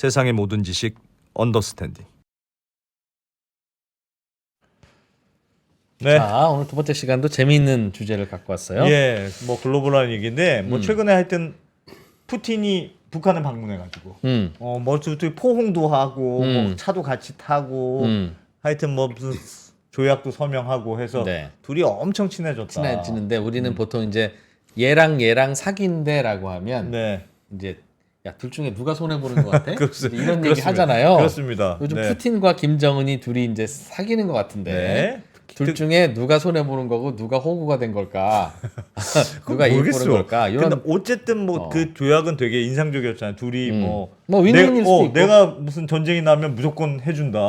세상의 모든 지식 언더스탠딩. 네. 자, 오늘 두 번째 시간도 재미있는 주제를 갖고 왔어요. 예, 뭐 글로벌한 얘기인데 뭐 최근에 하여튼 푸틴이 북한을 방문해가지고 뭐 포옹도 하고 뭐 차도 같이 타고 하여튼 뭐 무슨 조약도 서명하고 해서 네. 둘이 엄청 친해졌다. 친해지는데 우리는 보통 이제 얘랑 사귄대라고 하면 네. 이제 야, 둘 중에 누가 손해 보는 것 같아? 그렇습니다. 이런 얘기 그렇습니다. 하잖아요. 그렇습니다. 요즘 네. 푸틴과 김정은이 둘이 이제 사귀는 것 같은데 네. 둘 중에 누가 손해 보는 거고 누가 호구가 된 걸까? 누가 이익 보는 걸까? 근데 이런 어쨌든 뭐 그 조약은 되게 인상적이었잖아요. 둘이 뭐 윈윈일 수도 있고. 내가 무슨 전쟁이 나면 무조건 해준다.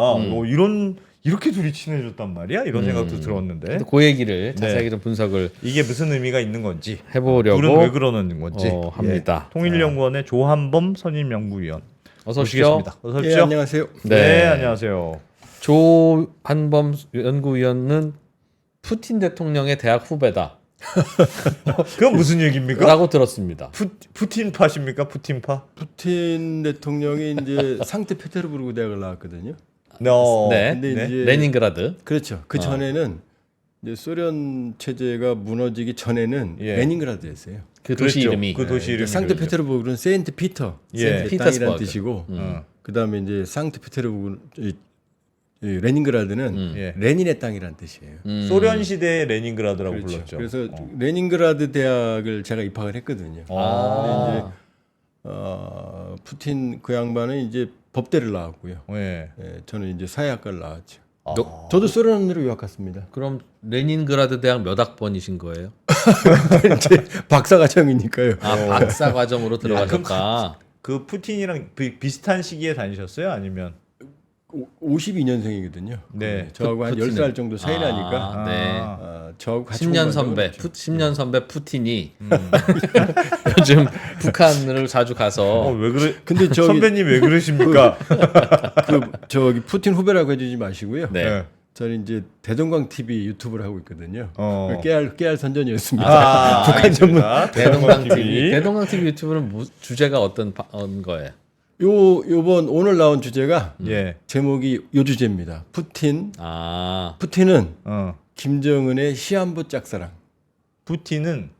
이렇게 둘이 친해졌단 말이야? 이런 생각도 들었는데 그 얘기를 자세하게 좀 분석을 이게 무슨 의미가 있는 건지 해보려고 둘은 왜 그러는 건지 합니다. 예. 통일연구원의 조한범 선임연구위원 어서 오십시오. 모시겠습니다. 어서 예, 오십시오. 안녕하세요. 네, 안녕하세요. 조한범 연구위원은 푸틴 대통령의 대학 후배다. 그건 무슨 얘기입니까? 라고 들었습니다. 푸틴파십니까? 푸틴파? 푸틴 대통령이 이제 상트페테르부르크 대학을 나왔거든요. 네. 근데 네. 이제 레닌그라드. 그렇죠. 그 전에는 이제 소련 체제가 무너지기 전에는 예. 레닌그라드였어요. 그 도시 그랬죠. 이름이. 그 도시 이름이 상트페테르부르크는 세인트 피터, 예. 세인트 땅이라는 피터스버그. 뜻이고, 어. 그다음에 이제 상트페테르부르크 이 레닌그라드는 예. 레닌의 땅이라는 뜻이에요. 소련 시대의 레닌그라드라고 그렇죠. 불렀죠. 그래서 레닌그라드 대학을 제가 입학을 했거든요. 아. 푸틴 그 양반은 이제 법대를 나왔고요. 예. 예, 저는 이제 사회학과를 나왔죠. 너- 저도 소련으로 유학 갔습니다. 그럼 레닌그라드 대학 몇 학번이신 거예요? 이제 박사과정이니까요. 박사 과정으로 들어가셨다. 그 푸틴이랑 비슷한 시기에 다니셨어요? 아니면 52년생이거든요. 네. 저하고 한 푸틴은. 10살 정도 차이 나니까 네. 저하고 같이 10년 공부하려고 선배, 그랬죠. 10년 선배 푸틴이 요즘 북한을 자주 가서 왜 그래? 근데 저기 선배님 왜 그러십니까? 저기 푸틴 후배라고 해주지 마시고요. 네. 저는 이제 대동강 TV 유튜브를 하고 있거든요. 어. 깨알 선전이었습니다. 북한 전문 대동강 TV. 대동강 TV 유튜브는 주제가 어떤 거예요? 요번 오늘 나온 주제가 예. 제목이 요 주제입니다. 푸틴은 어. 김정은의 시한부 짝사랑. 푸틴은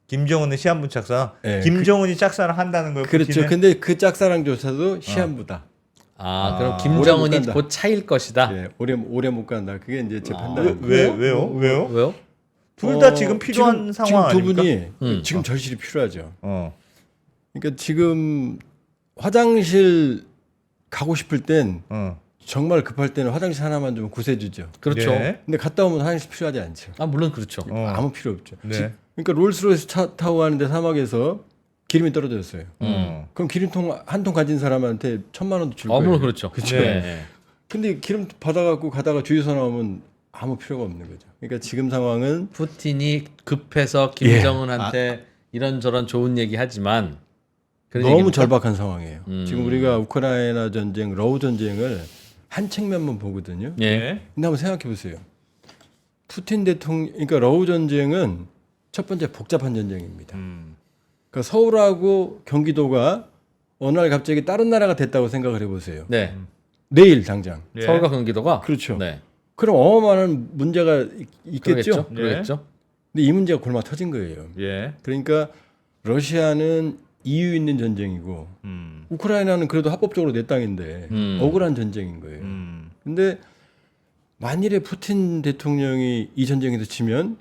김정은의 시한부 짝사랑. 예, 김정은이 짝사랑 한다는 거예요. 그렇죠. 푸틴은? 근데 그 짝사랑조차도 시한부다. 그럼 오래 김정은이 못 간다. 곧 차일 것이다. 예, 오래 못 간다. 그게 이제 제 판단입니다. 왜요? 왜요? 둘 다 지금 필요한 상황 지금 두 아닙니까? 분이 지금 절실히 필요하죠. 어. 그러니까 지금 화장실 가고 싶을 땐 정말 급할 때는 화장실 하나만 좀 구세주죠. 그렇죠. 네. 근데 갔다 오면 화장실 필요하지 않죠. 물론 그렇죠. 아무 필요 없죠. 네. 그러니까 롤스로이스 차 타고 가는데 사막에서 기름이 떨어졌어요. 그럼 기름통 한 통 가진 사람한테 1,000만 원도 줄 거예요. 물론 그렇죠. 그렇죠. 네. 근데 기름 받아갖고 가다가 주유소 나오면 아무 필요가 없는 거죠. 그러니까 지금 상황은 푸틴이 급해서 김정은한테 이런저런 좋은 얘기 하지만 그런 너무 얘기입니까? 절박한 상황이에요. 지금 우리가 우크라이나 전쟁, 러우 전쟁을 한 측면만 보거든요. 예. 근데 한번 생각해 보세요. 푸틴 대통령, 그러니까 러우 전쟁은 첫 번째 복잡한 전쟁입니다. 그러니까 서울하고 경기도가 어느 날 갑자기 다른 나라가 됐다고 생각을 해보세요. 네. 내일 당장. 예. 서울과 경기도가 그렇죠. 네. 그럼 어마어마한 문제가 있겠죠. 그러겠죠. 근데 이 문제가 골마 터진 거예요. 예. 그러니까 러시아는 이유 있는 전쟁이고 우크라이나는 그래도 합법적으로 내 땅인데 억울한 전쟁인 거예요. 근데 만일에 푸틴 대통령이 이 전쟁에서 지면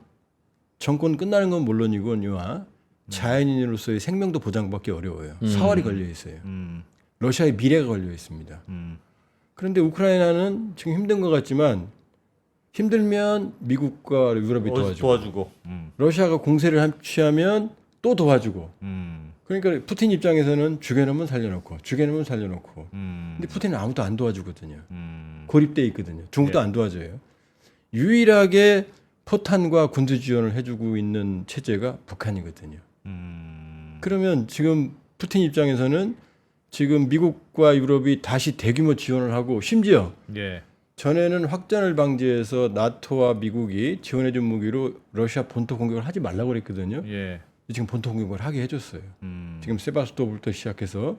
정권 끝나는 건 물론이거니와 자연인으로서의 생명도 보장받기 어려워요. 사활이 걸려 있어요. 러시아의 미래가 걸려 있습니다. 그런데 우크라이나는 지금 힘든 것 같지만 힘들면 미국과 유럽이 도와주고. 러시아가 공세를 취하면 또 도와주고. 그러니까 푸틴 입장에서는 죽여놓으면 살려놓고 죽여놓으면 살려놓고. 근데 푸틴은 아무도 안 도와주거든요. 고립돼 있거든요. 중국도 안 도와줘요. 유일하게 포탄과 군수 지원을 해주고 있는 체제가 북한이거든요. 그러면 지금 푸틴 입장에서는 지금 미국과 유럽이 다시 대규모 지원을 하고 심지어 예. 전에는 확전을 방지해서 나토와 미국이 지원해준 무기로 러시아 본토 공격을 하지 말라고 그랬거든요. 예. 지금 본토 공격을 하게 해줬어요. 지금 세바스토폴부터 시작해서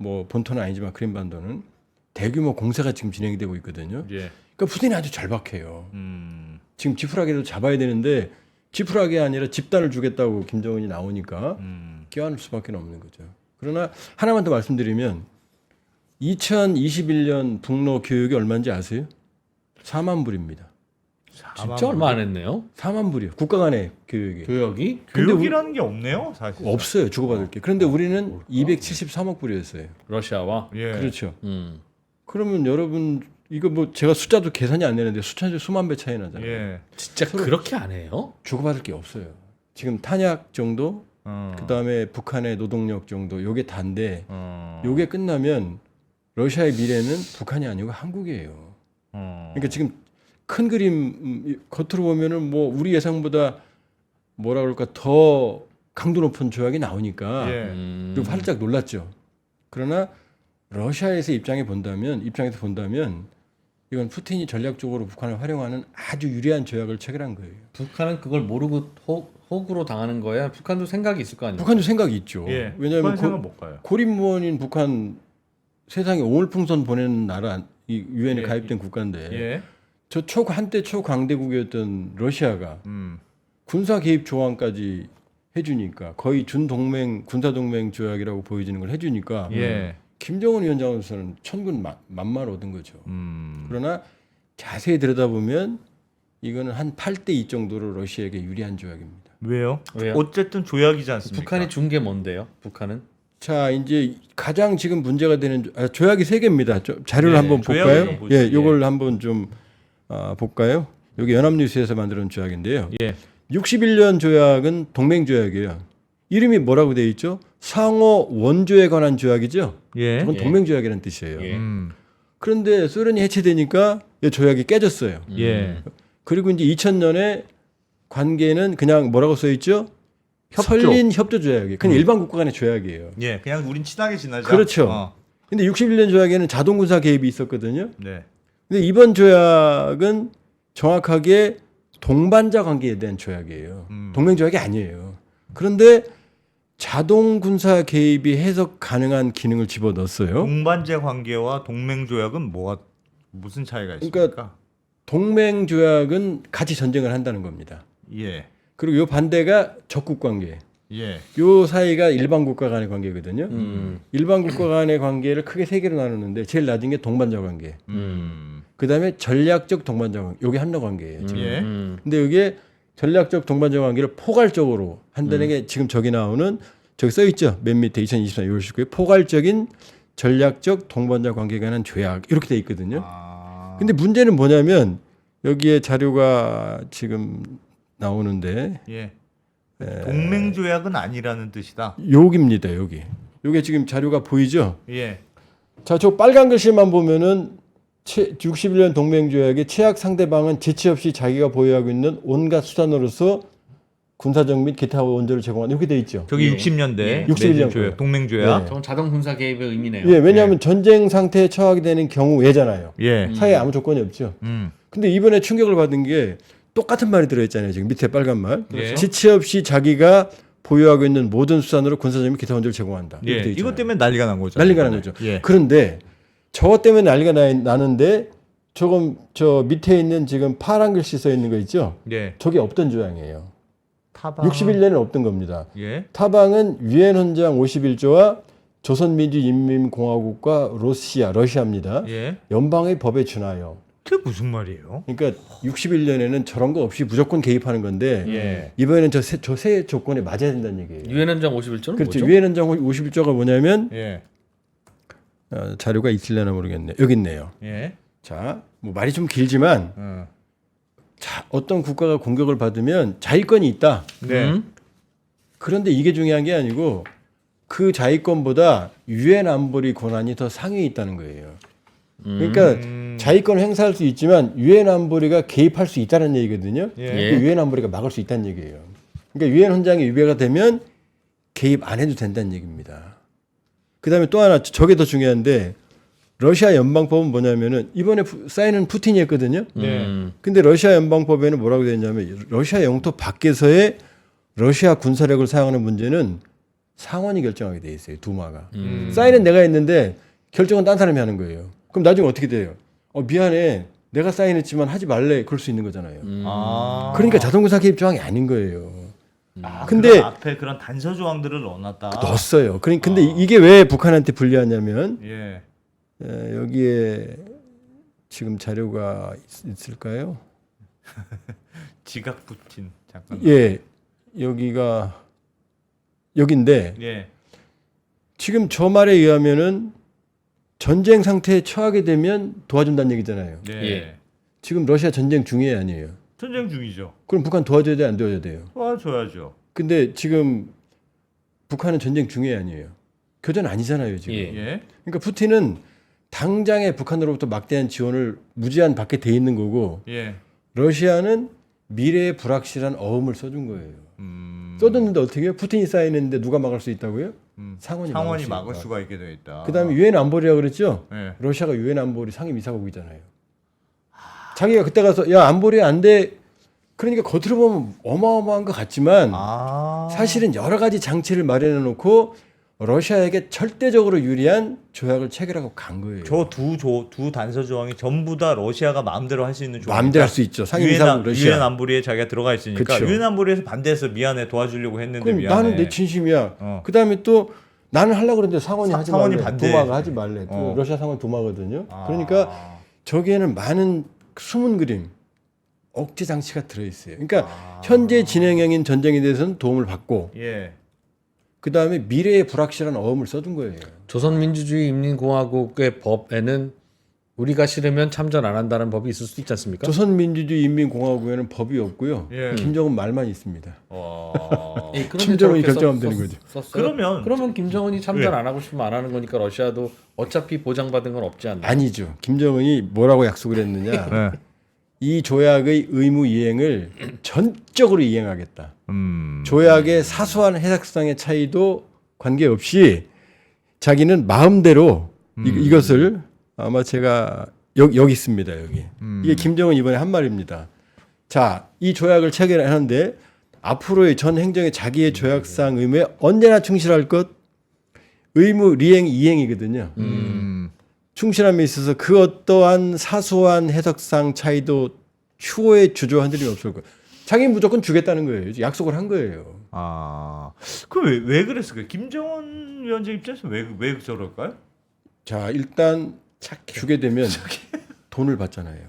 뭐 본토는 아니지만 크림반도는 대규모 공세가 지금 진행이 되고 있거든요. 예. 그러니까 푸틴이 아주 절박해요. 지금 지푸라기도 잡아야 되는데 지푸라기 아니라 집단을 주겠다고 김정은이 나오니까 껴안을 수밖에 없는 거죠. 그러나 하나만 더 말씀드리면 2021년 북러 교육이 얼마인지 아세요? 4만 불입니다. 진짜 얼마 안 했네요. 4만 불이요. 국가 간의 교육이. 교역이? 교육이라는 게 없네요, 사실. 없어요. 주고받을 게. 그런데 우리는 273억 불이었어요. 러시아와. 예. 그렇죠. 그러면 여러분 이거 뭐 제가 숫자도 계산이 안 되는데 숫자도 수만 배 차이 나잖아요. 예. 진짜 그렇게 안 해요? 주고받을 게 없어요. 지금 탄약 정도, 어. 그다음에 북한의 노동력 정도 요게 단데 요게 끝나면 러시아의 미래는 북한이 아니고 한국이에요. 그러니까 지금 큰 그림 겉으로 보면은 뭐 우리 예상보다 뭐라 그럴까 더 강도 높은 조약이 나오니까 예. 그리고 활짝 놀랐죠. 그러나 러시아에서 입장에서 본다면 이건 푸틴이 전략적으로 북한을 활용하는 아주 유리한 조약을 체결한 거예요. 북한은 그걸 모르고 호구로 당하는 거야. 북한도 생각이 있을 거 아니에요. 북한도 생각이 있죠. 예. 왜냐하면 생각 못 가요. 고립무원인 북한 세상에 오물풍선 보내는 나라 이 유엔에 예. 가입된 국가인데 예. 저 한때 초강대국이었던 러시아가 군사 개입 조항까지 해주니까 거의 준동맹 군사동맹 조약이라고 보여지는 걸 해주니까 예. 김정은 위원장으로서는 천군 만마를 얻은 거죠. 그러나 자세히 들여다보면 이거는 한 8대2 정도로 러시아에게 유리한 조약입니다. 왜요? 왜요? 어쨌든 조약이지 않습니까? 북한이 준 게 뭔데요? 북한은? 자, 이제 가장 지금 문제가 되는 조약이 3개입니다. 자료를 네, 한번 조약을 볼까요? 좀 보죠. 예, 요걸 한번 좀 볼까요? 여기 연합뉴스에서 만들어 놓은 조약인데요. 예. 61년 조약은 동맹 조약이에요. 이름이 뭐라고 되어 있죠? 상호 원조에 관한 조약이죠. 예. 그건 동맹 조약이라는 뜻이에요. 예. 그런데 소련이 해체되니까 이 조약이 깨졌어요. 예. 그리고 이제 2000년에 관계는 그냥 뭐라고 써 있죠? 설린 협조 조약이. 그냥 일반 국가 간의 조약이에요. 예. 그냥 우린 친하게 지내자. 그렇죠. 근데 61년 조약에는 자동 군사 개입이 있었거든요. 네. 근데 이번 조약은 정확하게 동반자 관계에 대한 조약이에요. 동맹 조약이 아니에요. 그런데 자동 군사 개입이 해석 가능한 기능을 집어넣었어요. 동반제 관계와 동맹 조약은 무슨 차이가 있습니까? 그러니까 동맹 조약은 같이 전쟁을 한다는 겁니다. 예. 그리고 요 반대가 적국 관계. 예. 요 사이가 일반 국가 간의 관계거든요. 일반 국가 간의 관계를 크게 3개로 나누는데 제일 낮은 게 동반자 관계. 그다음에 전략적 동반자 관계. 요게 한러 관계예요. 지금. 예. 근데 이게 전략적 동반자 관계를 포괄적으로 한다는 게 지금 저기 나오는 저기 써 있죠. 맨 밑에 2024년 6월 19일 포괄적인 전략적 동반자 관계에 관한 조약 이렇게 돼 있거든요. 근데 문제는 뭐냐면 여기에 자료가 지금 나오는데 예. 동맹 조약은 아니라는 뜻이다. 여기입니다. 여기. 요게 지금 자료가 보이죠? 예. 자, 저 빨간 글씨만 보면은 61년 동맹조약의 최악 상대방은 제치 없이 자기가 보유하고 있는 온갖 수단으로서 군사적 및 기타 원조를 제공한다. 이렇게 돼 있죠. 저기 예. 60년대 예. 61년 조약, 동맹 조약. 저건 자동 군사 개입의 의미네요. 예, 왜냐하면 전쟁 상태에 처하게 되는 경우에잖아요. 예. 사회에 아무 조건이 없죠. 근데 이번에 충격을 받은 게 똑같은 말이 들어있잖아요. 지금 밑에 빨간 말. 그렇죠. 지체 없이 자기가 보유하고 있는 모든 수단으로 군사적 및 기타 원조를 제공한다. 이렇게 예. 돼 있잖아요. 이것 때문에 난리가 난 거죠. 난리가 난 거죠. 예. 그런데 저것 때문에 난리가 나는데 조금 저 밑에 있는 지금 파란 글씨 써 있는 거 있죠? 예. 저게 없던 조약이에요. 타방. 61년에는 없던 겁니다. 예. 타방은 유엔 헌장 51조와 조선민주인민공화국과 러시아입니다. 예. 연방의 법에 준하여. 그게 무슨 말이에요? 그러니까 61년에는 저런 거 없이 무조건 개입하는 건데 예. 이번에는 저 세 조건에 맞아야 된다는 얘기예요. 유엔 헌장 51조는 그렇죠. 뭐죠? 유엔 헌장 51조가 뭐냐면 예. 자료가 있으려나 모르겠네. 여기 있네요. 예. 자, 뭐 말이 좀 길지만 자, 어떤 국가가 공격을 받으면 자위권이 있다. 네. 그런데 이게 중요한 게 아니고 그 자위권보다 유엔 안보리 권한이 더 상위에 있다는 거예요. 그러니까 자위권을 행사할 수 있지만 유엔 안보리가 개입할 수 있다는 얘기거든요. 예. 유엔 안보리가 막을 수 있다는 얘기예요. 그러니까 유엔 헌장이 위배가 되면 개입 안 해도 된다는 얘기입니다. 그다음에 또 하나 저게 더 중요한데 러시아 연방법은 뭐냐면은 이번에 사인은 푸틴이 했거든요. 네. 근데 러시아 연방법에는 뭐라고 되어 있냐면 러시아 영토 밖에서의 러시아 군사력을 사용하는 문제는 상원이 결정하게 돼 있어요. 두마가. 사인은 내가 했는데 결정은 딴 사람이 하는 거예요. 그럼 나중에 어떻게 돼요? 미안해. 내가 사인했지만 하지 말래. 그럴 수 있는 거잖아요. 아. 그러니까 자동사 개입 조항이 아닌 거예요. 근데 근데 앞에 그런 단서 조항들을 넣어놨다. 넣었어요. 근데 이게 왜 북한한테 불리하냐면 예. 여기에 지금 자료가 있을까요? 지각 푸틴 잠깐. 예, 여기가 여긴데 예. 지금 저 말에 의하면은 전쟁 상태에 처하게 되면 도와준다는 얘기잖아요. 예. 예. 지금 러시아 전쟁 중이에요, 아니에요? 전쟁 중이죠. 그럼 북한 도와줘야 돼, 안 도와줘야 돼요? 도와줘야죠. 근데 지금 북한은 전쟁 중이에요, 아니에요? 교전 아니잖아요, 지금. 예. 예. 그러니까 푸틴은 당장에 북한으로부터 막대한 지원을 무제한 받게 돼 있는 거고 예. 러시아는 미래의 불확실한 어음을 써준 거예요. 써줬는데 어떻게 해요? 푸틴이 사인했는데 누가 막을 수 있다고요? 상원이 막을 수가 있게 돼 있다. 그다음에 유엔 안보리라 그랬죠? 예. 러시아가 유엔 안보리 상임이사국이잖아요. 자기가 그때 가서 야 안보리 안 돼. 그러니까 겉으로 보면 어마어마한 것 같지만 사실은 여러 가지 장치를 마련해 놓고 러시아에게 절대적으로 유리한 조약을 체결하고 간 거예요. 저 두 단서 조항이 전부 다 러시아가 마음대로 할 수 있는 조항. 마음대로 할 수 있죠. 상임이사국 러시아. 유엔 안보리에 자기가 들어가 있으니까 그쵸. 유엔 안보리에서 반대해서 미안해 도와주려고 했는데 그럼 미안해. 나는 내 진심이야. 그다음에 또 나는 하려고 그랬는데 상원이 하지 상원이 말래. 반대. 두마가 하지 말래. 러시아 상원 두마거든요. 그러니까 저기에는 많은 숨은 그림, 억제 장치가 들어 있어요. 그러니까 현재 진행형인 전쟁에 대해서는 도움을 받고 예. 그다음에 미래의 불확실한 어음을 써둔 거예요. 조선민주주의 인민공화국의 법에는 우리가 싫으면 참전 안 한다는 법이 있을 수도 있지 않습니까? 조선민주주의 인민공화국에는 법이 없고요. 예. 김정은 말만 있습니다. 예, 그런데 김정은이 저렇게 결정하면 되는 거죠. 썼어요? 그러면 김정은이 참전 안 하고 싶으면 안 하는 거니까 러시아도 어차피 보장받은 건 없지 않나? 아니죠. 김정은이 뭐라고 약속을 했느냐. 네. 이 조약의 의무 이행을 전적으로 이행하겠다. 조약의 사소한 해석상의 차이도 관계없이 자기는 마음대로 이것을 아마 제가 여기 있습니다. 여기. 이게 김정은 이번에 한 말입니다. 자, 이 조약을 체결하는데 앞으로의 전 행정에 자기의 조약상 의무에 언제나 충실할 것 의무 리행 이행이거든요. 충실함에 있어서 그 어떠한 사소한 해석상 차이도 추후에 주저한 일이 없을 거예요. 자기는 무조건 주겠다는 거예요. 약속을 한 거예요. 그럼 왜 그랬을까요? 김정은 위원장 입장에서 왜 저럴까요? 자, 일단 주게 되면 돈을 받잖아요.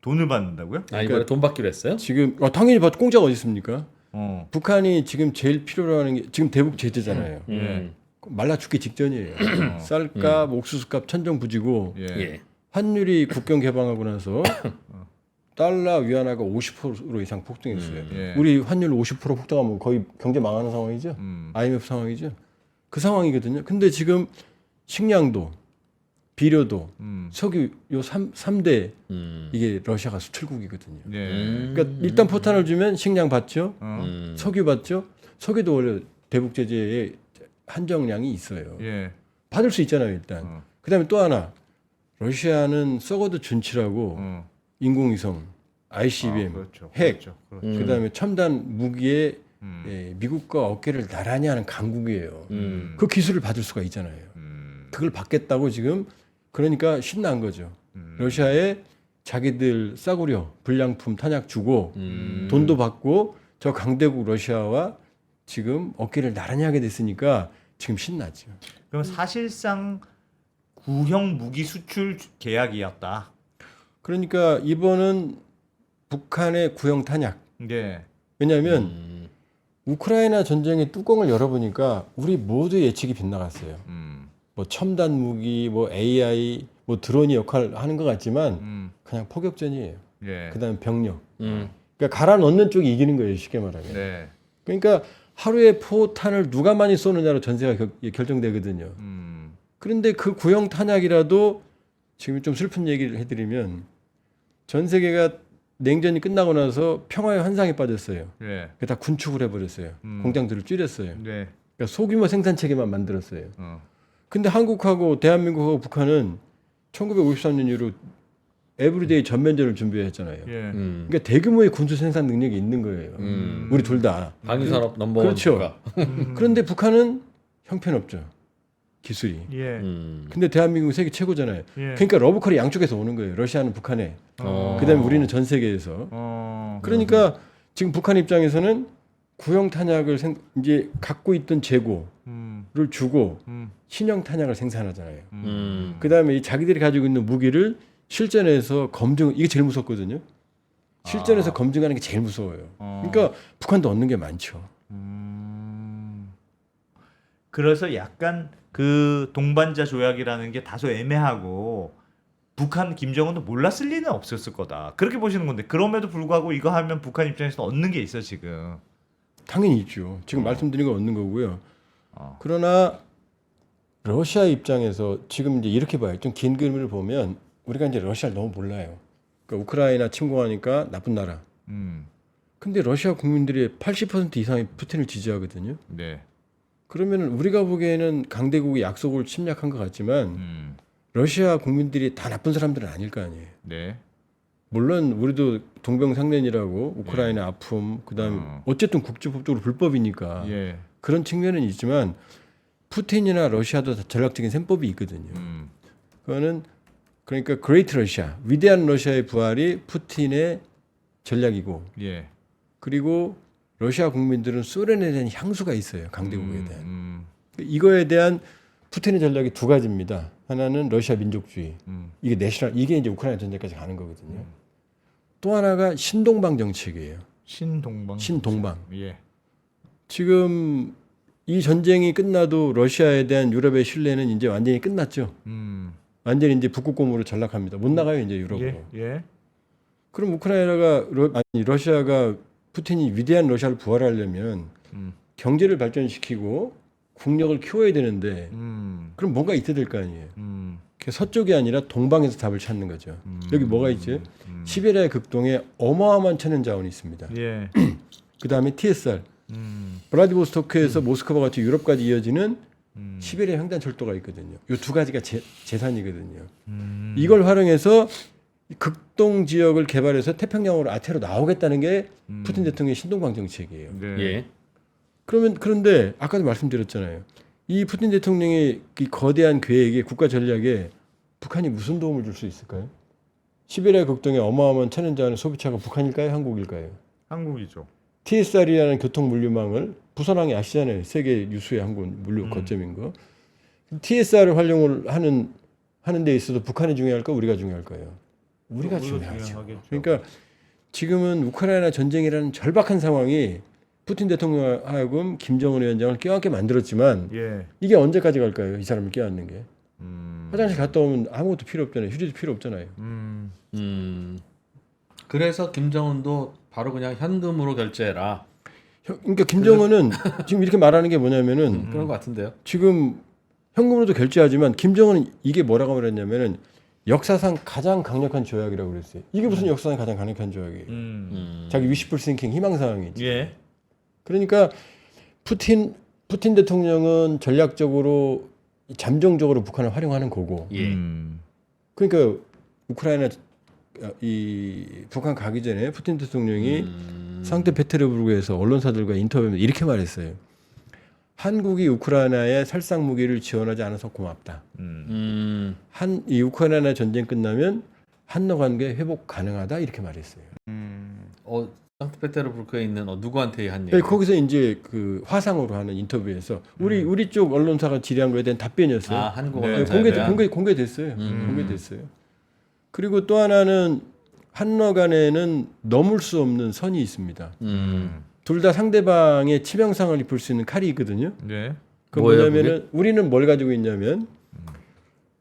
돈을 받는다고요? 이번에 돈 받기로 했어요? 지금 당연히 받고 공짜가 어디 있습니까? 어. 북한이 지금 제일 필요로 하는 게 지금 대북 제재잖아요. 예. 말라 죽기 직전이에요. 쌀값, 옥수수값 천정부지고 예. 환율이 국경 개방하고 나서 달러 위안화가 50% 이상 폭등했어요. 예. 우리 환율 50% 폭등하면 거의 경제 망하는 상황이죠. IMF 상황이죠. 그 상황이거든요. 근데 지금 식량도, 비료도, 석유 요 3대 이게 러시아가 수출국이거든요. 예. 그러니까 일단 포탄을 주면 식량 받죠. 석유 받죠. 석유도 원래 대북 제재에 한정량이 있어요. 예. 받을 수 있잖아요, 일단. 그다음에 또 하나. 러시아는 썩어도 준치라고 인공위성, ICBM, 그렇죠. 핵, 그렇죠. 그다음에 첨단 무기에 미국과 어깨를 나란히 하는 강국이에요. 그 기술을 받을 수가 있잖아요. 그걸 받겠다고 지금 그러니까 신난 거죠. 러시아에 자기들 싸구려 불량품 탄약 주고 돈도 받고 저 강대국 러시아와 지금 어깨를 나란히 하게 됐으니까 지금 신나죠. 그럼 사실상 구형 무기 수출 계약이었다. 그러니까 이번은 북한의 구형 탄약. 예. 왜냐하면 우크라이나 전쟁의 뚜껑을 열어보니까 우리 모두의 예측이 빗나갔어요. 뭐 첨단 무기, 뭐 AI, 뭐 드론이 역할을 하는 것 같지만 그냥 포격전이에요. 예. 그다음에 병력. 그러니까 갈아 넣는 쪽이 이기는 거예요, 쉽게 말하면. 네. 그러니까 하루에 포탄을 누가 많이 쏘느냐로 전세가 결정되거든요. 그런데 그 구형 탄약이라도 지금 좀 슬픈 얘기를 해드리면 전 세계가 냉전이 끝나고 나서 평화의 환상에 빠졌어요. 예. 다 군축을 해버렸어요. 공장들을 줄였어요. 네. 그러니까 소규모 생산 체계만 만들었어요. 근데 한국하고 대한민국하고 북한은 1953년 이후로 에브리데이 전면전을 준비했잖아요. 예. 그러니까 대규모의 군수 생산 능력이 있는 거예요. 우리 둘 다. 방위산업 넘버원 그렇죠. 국가. 그런데 북한은 형편없죠. 기술이. 예. 근데 대한민국은 세계 최고잖아요. 예. 그러니까 러브콜이 양쪽에서 오는 거예요. 러시아는 북한에. 그다음에 우리는 전 세계에서. 그러니까 지금 북한 입장에서는 구형 탄약을 이제 갖고 있던 재고를 주고 신형 탄약을 생산하잖아요. 그다음에 이 자기들이 가지고 있는 무기를 실전에서 이게 제일 무섭거든요. 실전에서 검증하는 게 제일 무서워요. 그러니까 북한도 얻는 게 많죠. 그래서 약간 그 동반자 조약이라는 게 다소 애매하고 북한 김정은도 몰랐을 리는 없었을 거다. 그렇게 보시는 건데 그럼에도 불구하고 이거 하면 북한 입장에서 얻는 게 있어 지금. 당연히 있죠. 지금 말씀드린 거 얻는 거고요. 그러나 러시아 입장에서 지금 이제 이렇게 봐요. 좀 긴 그림을 보면 우리가 이제 러시아를 너무 몰라요. 그러니까 우크라이나 침공하니까 나쁜 나라. 근데 러시아 국민들의 80% 이상이 푸틴을 지지하거든요. 네. 그러면 우리가 보기에는 강대국의 약속을 침략한 것 같지만 러시아 국민들이 다 나쁜 사람들은 아닐 거 아니에요. 네. 물론 우리도 동병상련이라고 우크라이나 아픔 그다음에 어쨌든 국제법적으로 불법이니까 예. 그런 측면은 있지만 푸틴이나 러시아도 다 전략적인 셈법이 있거든요. 그거는 그러니까 그레이트 러시아 위대한 러시아의 부활이 푸틴의 전략이고 예. 그리고 러시아 국민들은 소련에 대한 향수가 있어요. 강대국에 대한. 이거에 대한 푸틴의 전략이 두 가지입니다. 하나는 러시아 민족주의. 이게 내셔널 이게 이제 우크라이나 전쟁까지 가는 거거든요. 또 하나가 신동방 정책이에요. 신동방. 예. 지금 이 전쟁이 끝나도 러시아에 대한 유럽의 신뢰는 이제 완전히 끝났죠. 완전히 이제 북극곰으로 전락합니다. 못 나가요 이제 유럽으로. 예. 예. 그럼 러시아가 푸틴이 위대한 러시아를 부활하려면 경제를 발전시키고 국력을 키워야 되는데 그럼 뭔가 있어야 될 거 아니에요. 서쪽이 아니라 동방에서 답을 찾는 거죠. 여기 뭐가 있죠? 시베리아 극동에 어마어마한 천연 자원이 있습니다. 예. 그 다음에 TSR, 블라디보스토크에서 모스크바 같이 유럽까지 이어지는 시베리아 횡단 철도가 있거든요. 이 두 가지가 재산이거든요. 이걸 활용해서 극동 지역을 개발해서 태평양으로 아태로 나오겠다는 게 푸틴 대통령의 신동방 정책이에요. 네. 예. 그런데 아까도 말씀드렸잖아요. 이 푸틴 대통령의 이 거대한 계획에 국가 전략에 북한이 무슨 도움을 줄 수 있을까요? 시베리아 극동의 어마어마한 천연자원의 소비차가 북한일까요? 한국일까요? 한국이죠. TSR이라는 교통 물류망을 부산항이 아시잖아요. 세계 유수의 항공 물류 거점인 거. TSR을 활용을 하는 데 있어서 북한이 중요할까? 우리가 중요할까요? 우리가 중요하죠. 그러니까 지금은 우크라이나 전쟁이라는 절박한 상황이 푸틴 대통령하고 김정은 위원장을 껴안게 만들었지만 예. 이게 언제까지 갈까요? 이 사람을 껴안는 게. 화장실 갔다 오면 아무것도 필요 없잖아요. 휴지도 필요 없잖아요. 그래서 김정은도 바로 그냥 현금으로 결제해라. 그러니까 김정은은 지금 이렇게 말하는 게 뭐냐면은 그런 것 같은데요. 지금 현금으로도 결제하지만 김정은은 이게 뭐라고 말했냐면은 역사상 가장 강력한 조약이라고 그랬어요. 이게 무슨 역사상 가장 강력한 조약이에요. 자기 wishful thinking 희망사항이지. 예. 그러니까 푸틴 대통령은 전략적으로 잠정적으로 북한을 활용하는 거고. 예. 그러니까 우크라이나 이 북한 가기 전에 푸틴 대통령이 상트페테르부르크에서 언론사들과 인터뷰에서 이렇게 말했어요. 한국이 우크라이나에 살상 무기를 지원하지 않아서 고맙다. 이 우크라이나 전쟁 끝나면 한러 관계 회복 가능하다 이렇게 말했어요. 상트페테르부르크에 있는 누구한테 한 네, 얘기? 거기서 이제 그 화상으로 하는 인터뷰에서 우리 쪽 언론사가 질의한 거에 대한 답변이었어요. 아, 한국 네, 언론사에 공개됐어요. 공개됐어요. 그리고 또 하나는 한러 간에는 넘을 수 없는 선이 있습니다. 둘 다 상대방의 치명상을 입을 수 있는 칼이 있거든요. 네. 그 뭐예요, 뭐냐면은 우리는 뭘 가지고 있냐면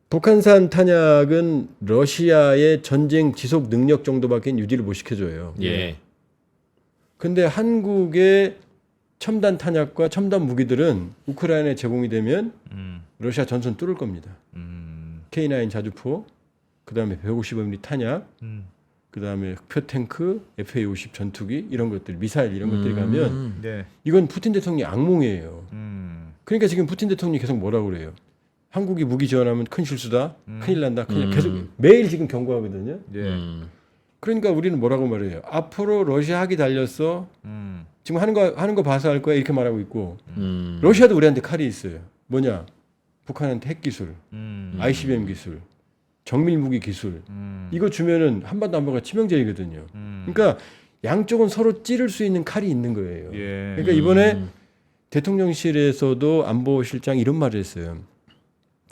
북한산 탄약은 러시아의 전쟁 지속 능력 정도밖에 유지를 못 시켜줘요. 예. 근데 한국의 첨단 탄약과 첨단 무기들은 우크라이나에 제공이 되면 러시아 전선 뚫을 겁니다. K9 자주포, 그다음에 155mm 탄약, 그다음에 흑표탱크, FA-50 전투기 이런 것들, 미사일 이런 것들이 가면 네. 이건 푸틴 대통령의 악몽이에요. 그러니까 지금 푸틴 대통령이 계속 뭐라고 그래요? 한국이 무기 지원하면 큰 실수다, 큰일 난다, 계속 매일 지금 경고하거든요. 예. 그러니까 우리는 뭐라고 말해요? 앞으로 러시아 학이 달렸어. 지금 하는 거 봐서 할 거야 이렇게 말하고 있고 러시아도 우리한테 칼이 있어요. 뭐냐? 북한한테 핵 기술, ICBM 기술, 정밀 무기 기술 이거 주면은 한반도 안보가 치명적이거든요. 그러니까 양쪽은 서로 찌를 수 있는 칼이 있는 거예요. 예. 그러니까 이번에 대통령실에서도 안보실장이 이런 말을 했어요.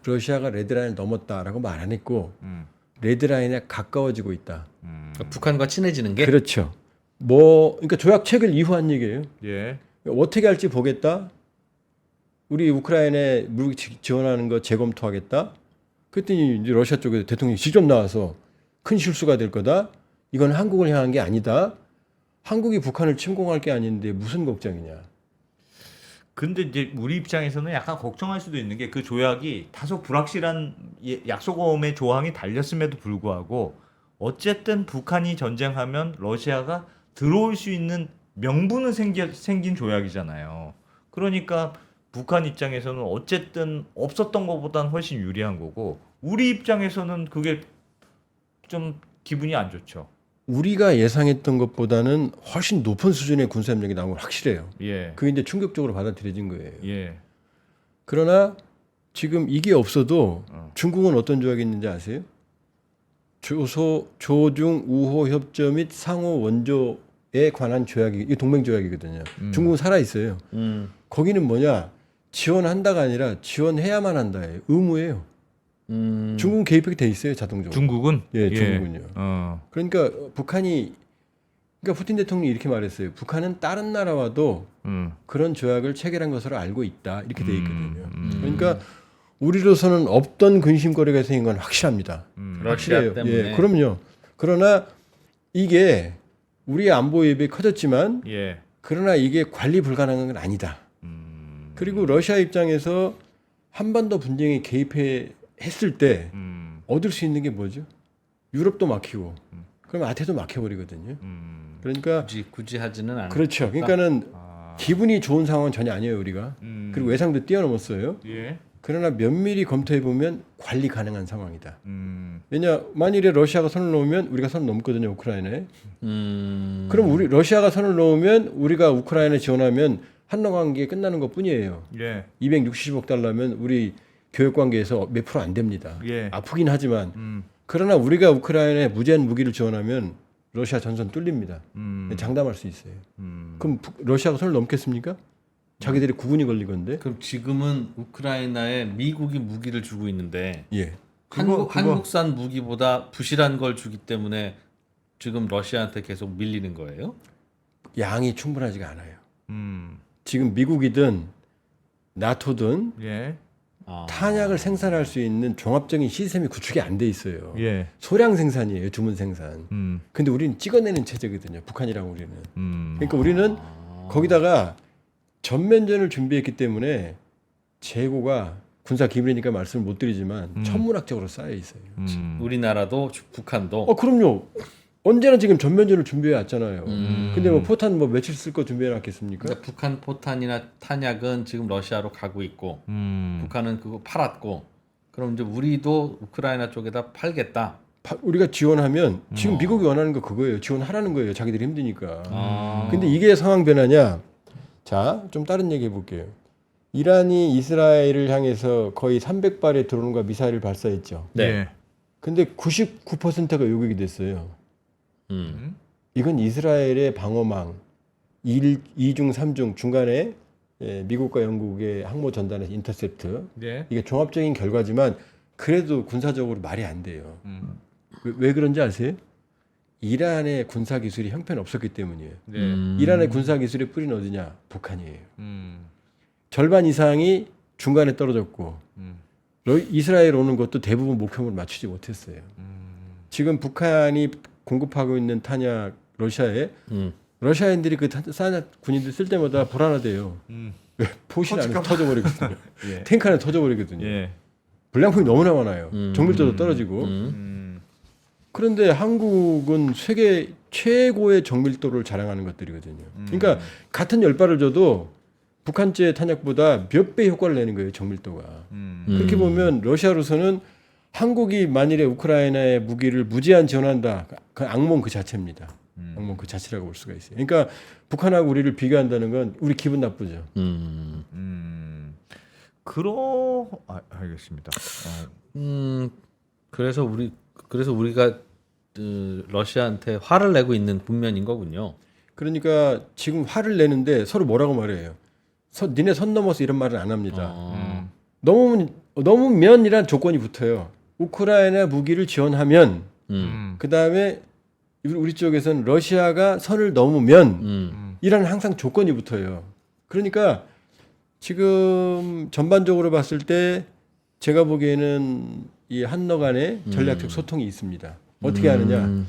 러시아가 레드라인을 넘었다라고 말 안 했고 레드라인에 가까워지고 있다. 그러니까 북한과 친해지는 게 그렇죠. 그러니까 조약 체결 이후 한 얘기예요. 예. 어떻게 할지 보겠다. 우리 우크라이나에 무기 지원하는 거 재검토하겠다. 그랬더니 이제 러시아 쪽에서 대통령이 직접 나와서 큰 실수가 될 거다. 이건 한국을 향한 게 아니다. 한국이 북한을 침공할 게 아닌데 무슨 걱정이냐. 근데 이제 우리 입장에서는 약간 걱정할 수도 있는 게 그 조약이 다소 불확실한 약속어음의 조항이 달렸음에도 불구하고 어쨌든 북한이 전쟁하면 러시아가 들어올 수 있는 명분은 생긴 조약이잖아요. 그러니까 북한 입장에서는 어쨌든 없었던 것보다는 훨씬 유리한 거고 우리 입장에서는 그게 좀 기분이 안 좋죠. 우리가 예상했던 것보다는 훨씬 높은 수준의 군사협력이 나온 건 확실해요. 예. 그게 이제 충격적으로 받아들여진 거예요. 예. 그러나 지금 이게 없어도 중국은 어떤 조약이 있는지 아세요? 조중 우호 협조 및 상호 원조에 관한 조약이 이게 동맹 조약이거든요. 중국은 살아 있어요. 거기는 뭐냐? 지원한다가 아니라 지원해야만 한다예요. 의무예요. 중국은 개입하게 돼 있어요, 자동적으로. 중국은 예, 중국은요. 어. 그러니까 그러니까 푸틴 대통령이 이렇게 말했어요. 북한은 다른 나라와도 그런 조약을 체결한 것으로 알고 있다. 이렇게 돼 있거든요. 그러니까 우리로서는 없던 근심거리가 생긴 건 확실합니다. 러시아 때문에. 예, 그럼요. 그러나 이게 우리의 안보 위협이 커졌지만 예. 그러나 이게 관리 불가능한 건 아니다. 그리고 러시아 입장에서 한반도 분쟁에 개입했을 때 얻을 수 있는 게 뭐죠? 유럽도 막히고 그럼 아태도 막혀버리거든요. 그러니까 굳이 하지는 않아. 그렇죠. 그러니까는 기분이 좋은 상황은 전혀 아니에요 우리가. 그리고 외상도 뛰어넘었어요. 예. 그러나 면밀히 검토해 보면 관리 가능한 상황이다. 왜냐 만일에 러시아가 선을 놓으면 우리가 선을 넘거든요 우크라이나에. 그럼 러시아가 선을 놓으면 우리가 우크라이나 지원하면 한러 관계 끝나는 것뿐이에요. 예. 260억 달러면 우리 교역 관계에서 몇 프로 안 됩니다. 예. 아프긴 하지만 그러나 우리가 우크라이나에 무제한 무기를 지원하면 러시아 전선 뚫립니다. 장담할 수 있어요. 그럼 러시아가 선을 넘겠습니까? 자기들이 구분이 걸리건데. 그럼 지금은 우크라이나에 미국이 무기를 주고 있는데 예. 한국산 무기보다 부실한 걸 주기 때문에 지금 러시아한테 계속 밀리는 거예요? 양이 충분하지가 않아요. 지금 미국이든 나토든 예. 탄약을 생산할 수 있는 종합적인 시스템이 구축이 안 돼 있어요. 예. 소량 생산이에요, 주문 생산. 근데 우리는 찍어내는 체제거든요, 북한이랑 우리는. 그러니까 우리는 거기다가 전면전을 준비했기 때문에 재고가 군사 기밀이니까 말씀을 못 드리지만 천문학적으로 쌓여 있어요. 우리나라도 북한도. 그럼요. 언제나 지금 전면전을 준비해 왔잖아요. 근데 뭐 포탄 뭐 며칠 쓸 거 준비해 놨겠습니까? 그러니까 북한 포탄이나 탄약은 지금 러시아로 가고 있고 북한은 그거 팔았고 그럼 이제 우리도 우크라이나 쪽에다 팔겠다. 우리가 지원하면 지금 미국이 원하는 거 그거예요. 지원하라는 거예요. 자기들이 힘드니까. 근데 이게 상황 변화냐? 자, 좀 다른 얘기 해볼게요. 이란이 이스라엘을 향해서 거의 300발의 드론과 미사일을 발사했죠. 네. 근데 99%가 요격이 됐어요. 이건 이스라엘의 방어망 2중 3중 중간에 미국과 영국의 항모 전단의 인터셉트 네. 이게 종합적인 결과지만 그래도 군사적으로 말이 안 돼요. 왜 그런지 아세요? 이란의 군사 기술이 형편없었기 때문이에요. 네. 이란의 군사 기술의 뿌리는 어디냐? 북한이에요. 절반 이상이 중간에 떨어졌고 이스라엘 오는 것도 대부분 목표물 맞추지 못했어요. 지금 북한이 공급하고 있는 탄약 러시아인들이 그 탄약 군인들 쓸 때마다 불안하대요. 왜? 포신 안에 터져버리거든요. 예. 탱크 안에 터져버리거든요. 예. 불량품이 너무나 많아요. 정밀도도 떨어지고. 그런데 한국은 세계 최고의 정밀도를 자랑하는 것들이거든요. 그러니까 같은 10발을 줘도 북한제 탄약보다 몇 배 효과를 내는 거예요. 정밀도가. 그렇게 보면 러시아로서는 한국이 만일에 우크라이나의 무기를 무제한 지원한다. 그 악몽 그 자체입니다. 악몽 그 자체라고 볼 수가 있어요. 그러니까 북한하고 우리를 비교한다는 건 우리 기분 나쁘죠. 알겠습니다. 그래서 우리가 러시아한테 화를 내고 있는 국면인 거군요. 그러니까 지금 화를 내는데 서로 뭐라고 말해요. 니네 선 넘어서 이런 말은 안 합니다. 너무면이란 조건이 붙어요. 우크라이나 무기를 지원하면 그 다음에 우리 쪽에서는 러시아가 선을 넘으면 이라는 항상 조건이 붙어요. 그러니까 지금 전반적으로 봤을 때 제가 보기에는 이 한러 간의 전략적 소통이 있습니다. 어떻게 하느냐.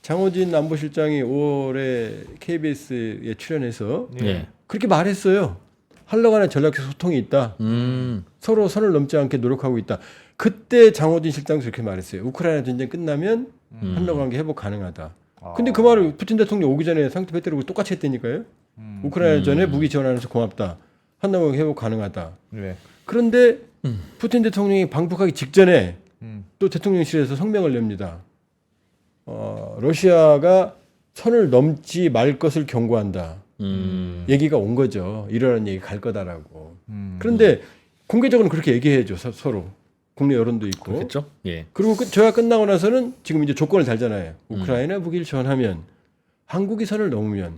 장호진 안보실장이 5월에 KBS에 출연해서 그렇게 말했어요. 한러 간의 전략적 소통이 있다. 서로 선을 넘지 않게 노력하고 있다. 그때 장호진 실장도 그렇게 말했어요. 우크라이나 전쟁 끝나면 한러 관계 회복 가능하다. 근데 그 말을 푸틴 대통령 오기 전에 상트페테르부르크 똑같이 했다니까요. 우크라이나 전에 무기 지원하면서 고맙다. 한러 관계 회복 가능하다. 네. 그런데 푸틴 대통령이 방북하기 직전에 또 대통령실에서 성명을 냅니다. 러시아가 선을 넘지 말 것을 경고한다. 얘기가 온 거죠. 이러한 얘기 갈 거다라고. 그런데 공개적으로는 그렇게 얘기해야죠. 서로. 국내 여론도 있고. 그렇죠? 예. 그리고 저야 끝나고 나서는 지금 이제 조건을 달잖아요. 우크라이나 무기를 지원하면, 한국이 선을 넘으면,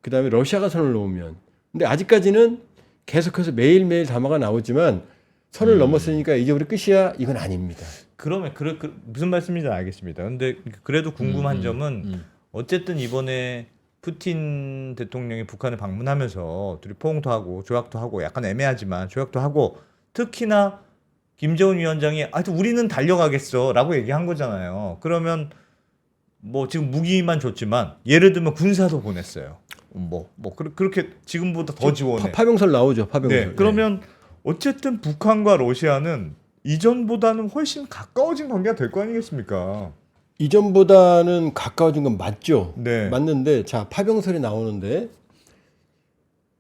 그 다음에 러시아가 선을 넘으면. 근데 아직까지는 계속해서 매일매일 담화가 나오지만 선을 넘었으니까 이제 우리 끝이야? 이건 아닙니다. 그러면 무슨 말씀인지 알겠습니다. 근데 그래도 궁금한 점은 어쨌든 이번에 푸틴 대통령이 북한을 방문하면서 둘이 포옹도 하고 조약도 하고 약간 애매하지만 조약도 하고 특히나 김정은 위원장이 하여튼 우리는 달려가겠어라고 얘기한 거잖아요. 그러면 뭐 지금 무기만 줬지만 예를 들면 군사도 보냈어요. 그렇게 지금보다 더 지원해. 파병설 나오죠. 파병설. 네. 그러면 어쨌든 북한과 러시아는 이전보다는 훨씬 가까워진 관계가 될 거 아니겠습니까? 이전보다는 가까워진 건 맞죠. 네. 맞는데 자 파병설이 나오는데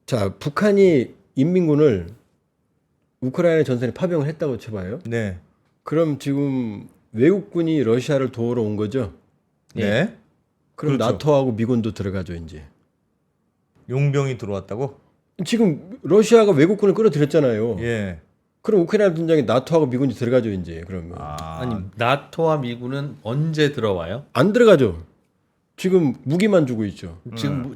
자 북한이 인민군을 우크라이나 전선에 파병을 했다고 쳐봐요. 네. 그럼 지금 외국군이 러시아를 도우러 온 거죠. 네. 그럼 그렇죠. 나토하고 미군도 들어가죠 이제. 용병이 들어왔다고? 지금 러시아가 외국군을 끌어들였잖아요. 예. 그럼 우크라이나 전장에 나토하고 미군이 들어가죠 이제. 그러면 아니 나토와 미군은 언제 들어와요? 안 들어가죠. 지금 무기만 주고 있죠.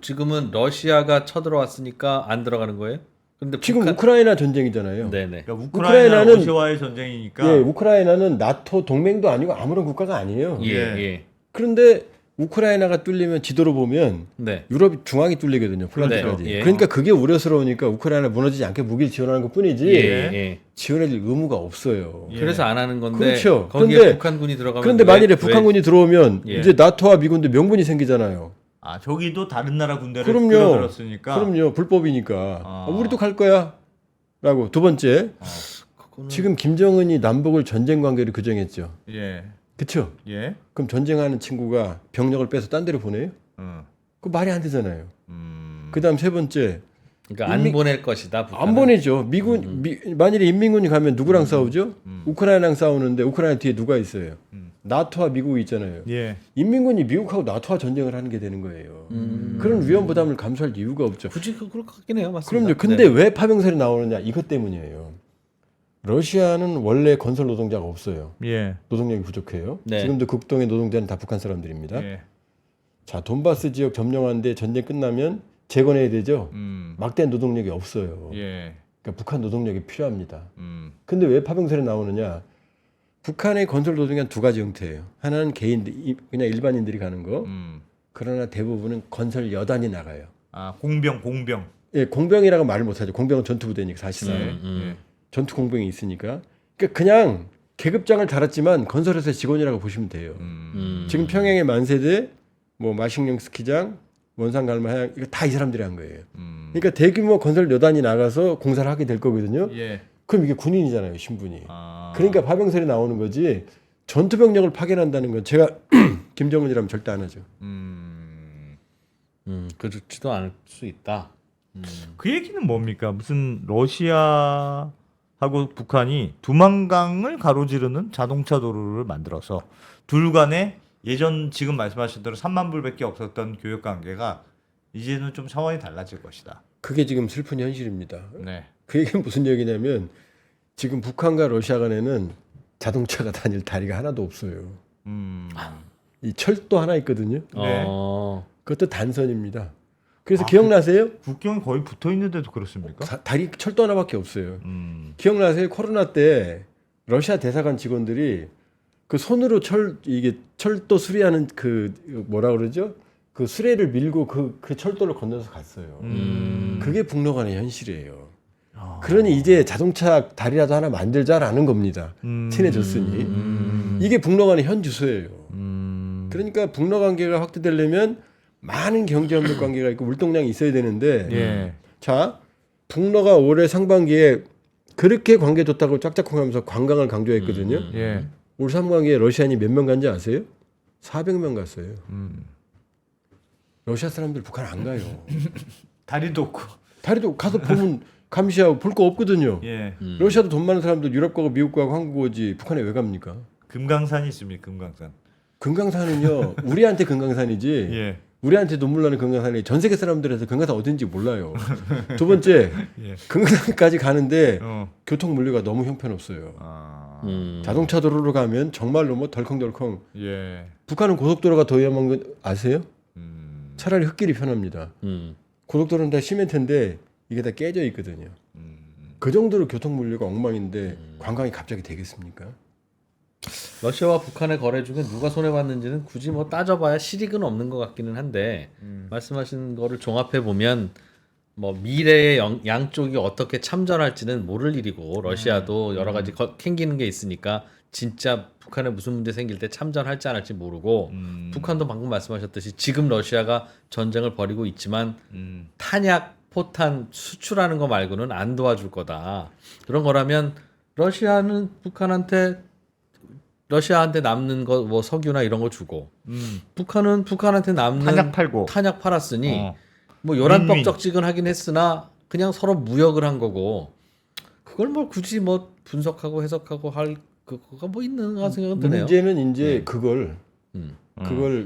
지금은 러시아가 쳐들어왔으니까 안 들어가는 거예요? 근데 지금 우크라이나 전쟁이잖아요. 네네. 그러니까 우크라이나는 우크라이나는- 러시아와의 전쟁이니까. 예, 우크라이나는 나토 동맹도 아니고 아무런 국가가 아니에요. 예. 그런데 우크라이나가 뚫리면 지도로 보면 네. 유럽 중앙이 뚫리거든요. 폴란드까지. 네, 예. 그러니까 그게 우려스러우니까 우크라이나 무너지지 않게 무기를 지원하는 것뿐이지 예. 지원할 의무가 없어요. 예. 그래서 안 하는 건데 그렇죠. 거기에 그런데- 북한군이 들어가면 그런데 만일에 북한군이 들어오면 예. 이제 나토와 미군도 명분이 생기잖아요. 아 저기도 다른 나라 군대를 그럼요. 끌어들였으니까. 그럼요. 불법이니까. 우리도 갈 거야. 라고. 두 번째. 지금 김정은이 남북을 전쟁 관계로 규정했죠. 예. 그렇죠? 예. 그럼 전쟁하는 친구가 병력을 빼서 딴 데로 보내요? 그 말이 안 되잖아요. 그다음 세 번째. 그러니까 안 보낼 것이다. 북한은. 안 보내죠. 만일에 인민군이 가면 누구랑 싸우죠? 우크라이나랑 싸우는데 우크라이나 뒤에 누가 있어요? 나토와 미국이 있잖아요. 예. 인민군이 미국하고 나토와 전쟁을 하는 게 되는 거예요. 그런 위험 부담을 감수할 이유가 없죠. 굳이 그럴 것 같긴 해요. 맞습니다. 그럼요. 근데 왜 파병설이 나오느냐? 이것 때문이에요. 러시아는 원래 건설 노동자가 없어요. 예. 노동력이 부족해요. 네. 지금도 극동의 노동자는 다 북한 사람들입니다. 예. 자, 돈바스 지역 점령하는데 전쟁 끝나면 재건해야 되죠. 막대한 노동력이 없어요. 예. 그러니까 북한 노동력이 필요합니다. 근데 왜 파병설이 나오느냐? 북한의 건설 노동자는 두 가지 형태예요. 하나는 개인들, 그냥 일반인들이 가는 거. 그러나 대부분은 건설 여단이 나가요. 아 공병. 예, 공병이라고 말을 못하죠. 공병은 전투부대니까 사실상. 예. 전투 공병이 있으니까. 그러니까 그냥 계급장을 달았지만 건설회사 직원이라고 보시면 돼요. 지금 평양의 만세대, 뭐 마식령 스키장, 원산 갈마 하양 이거 다 이 사람들이 한 거예요. 그러니까 대규모 건설 여단이 나가서 공사를 하게 될 거거든요. 예. 그럼 이게 군인이잖아요, 신분이. 아. 그러니까 파병설이 나오는 거지. 전투 병력을 파견한다는 건 제가 김정은이라면 절대 안 하죠. 그렇지도 않을 수 있다. 그 얘기는 뭡니까? 무슨 러시아하고 북한이 두만강을 가로지르는 자동차 도로를 만들어서 둘 간에 예전 지금 말씀하신 대로 3만 불밖에 없었던 교역 관계가 이제는 좀 차원이 달라질 것이다. 그게 지금 슬픈 현실입니다. 네. 그 얘기는 무슨 얘기냐면 지금 북한과 러시아 간에는 자동차가 다닐 다리가 하나도 없어요. 이 철도 하나 있거든요. 네. 그것도 단선입니다. 그래서 기억나세요? 국경이 거의 붙어 있는데도 그렇습니까? 다리 철도 하나밖에 없어요. 기억나세요? 코로나 때 러시아 대사관 직원들이 그 손으로 이게 철도 수리하는 그 뭐라 그러죠? 그 수레를 밀고 그 철도를 건너서 갔어요. 그게 북러 간의 현실이에요. 그러니 이제 자동차 다리라도 하나 만들자라는 겁니다. 친해졌으니. 이게 북러 간의 현 주소예요. 그러니까 북러 관계가 확대되려면 많은 경제협력 관계가 있고 물동량이 있어야 되는데 예. 자 북러가 올해 상반기에 그렇게 관계 좋다고 짝짝꿍하면서 관광을 강조했거든요. 예. 올 상반기에 러시아인이 몇 명 간지 아세요? 400명 갔어요. 러시아 사람들 북한 안 가요. 다리도 없고. 다리도 가서 보면 감시하고 볼 거 없거든요. 예. 러시아도 돈 많은 사람들 유럽 가고 미국 가고 한국 오지 북한에 왜 갑니까? 금강산이 있습니다. 금강산. 금강산은요 우리한테 금강산이지 예. 우리한테 눈물 나는 금강산이 전 세계 사람들한테 금강산 어딘지 몰라요. 두 번째 예. 금강산까지 가는데 어. 교통 물류가 너무 형편없어요. 아. 자동차 도로로 가면 정말로 뭐 덜컹덜컹. 예. 북한은 고속도로가 더 위험한 건 아세요? 음. 차라리 흙길이 편합니다. 고속도로는 다 시멘트인데 이게 다 깨져 있거든요. 그 정도로 교통 물류가 엉망인데 관광이 갑자기 되겠습니까? 러시아와 북한의 거래 중에 누가 손해 봤는지는 굳이 뭐 따져봐야 실익은 없는 것 같기는 한데 말씀하신 거를 종합해 보면 뭐 미래의 양쪽이 어떻게 참전할지는 모를 일이고 러시아도 여러 가지 캥기는 게 있으니까 진짜 북한에 무슨 문제 생길 때 참전할지 안 할지 모르고 북한도 방금 말씀하셨듯이 지금 러시아가 전쟁을 벌이고 있지만 탄약 포탄 수출하는 거 말고는 안 도와줄 거다. 그런 거라면 러시아는 러시아한테 남는 거 뭐 석유나 이런 거 주고 북한은 북한한테 남는 탄약 팔고. 탄약 팔았으니 어. 뭐 요란뻑적지근하긴 했으나 그냥 서로 무역을 한 거고 그걸 뭐 굳이 뭐 분석하고 해석하고 할 그거가 뭐 있는가 생각은 드네요. 문제는 이제 그걸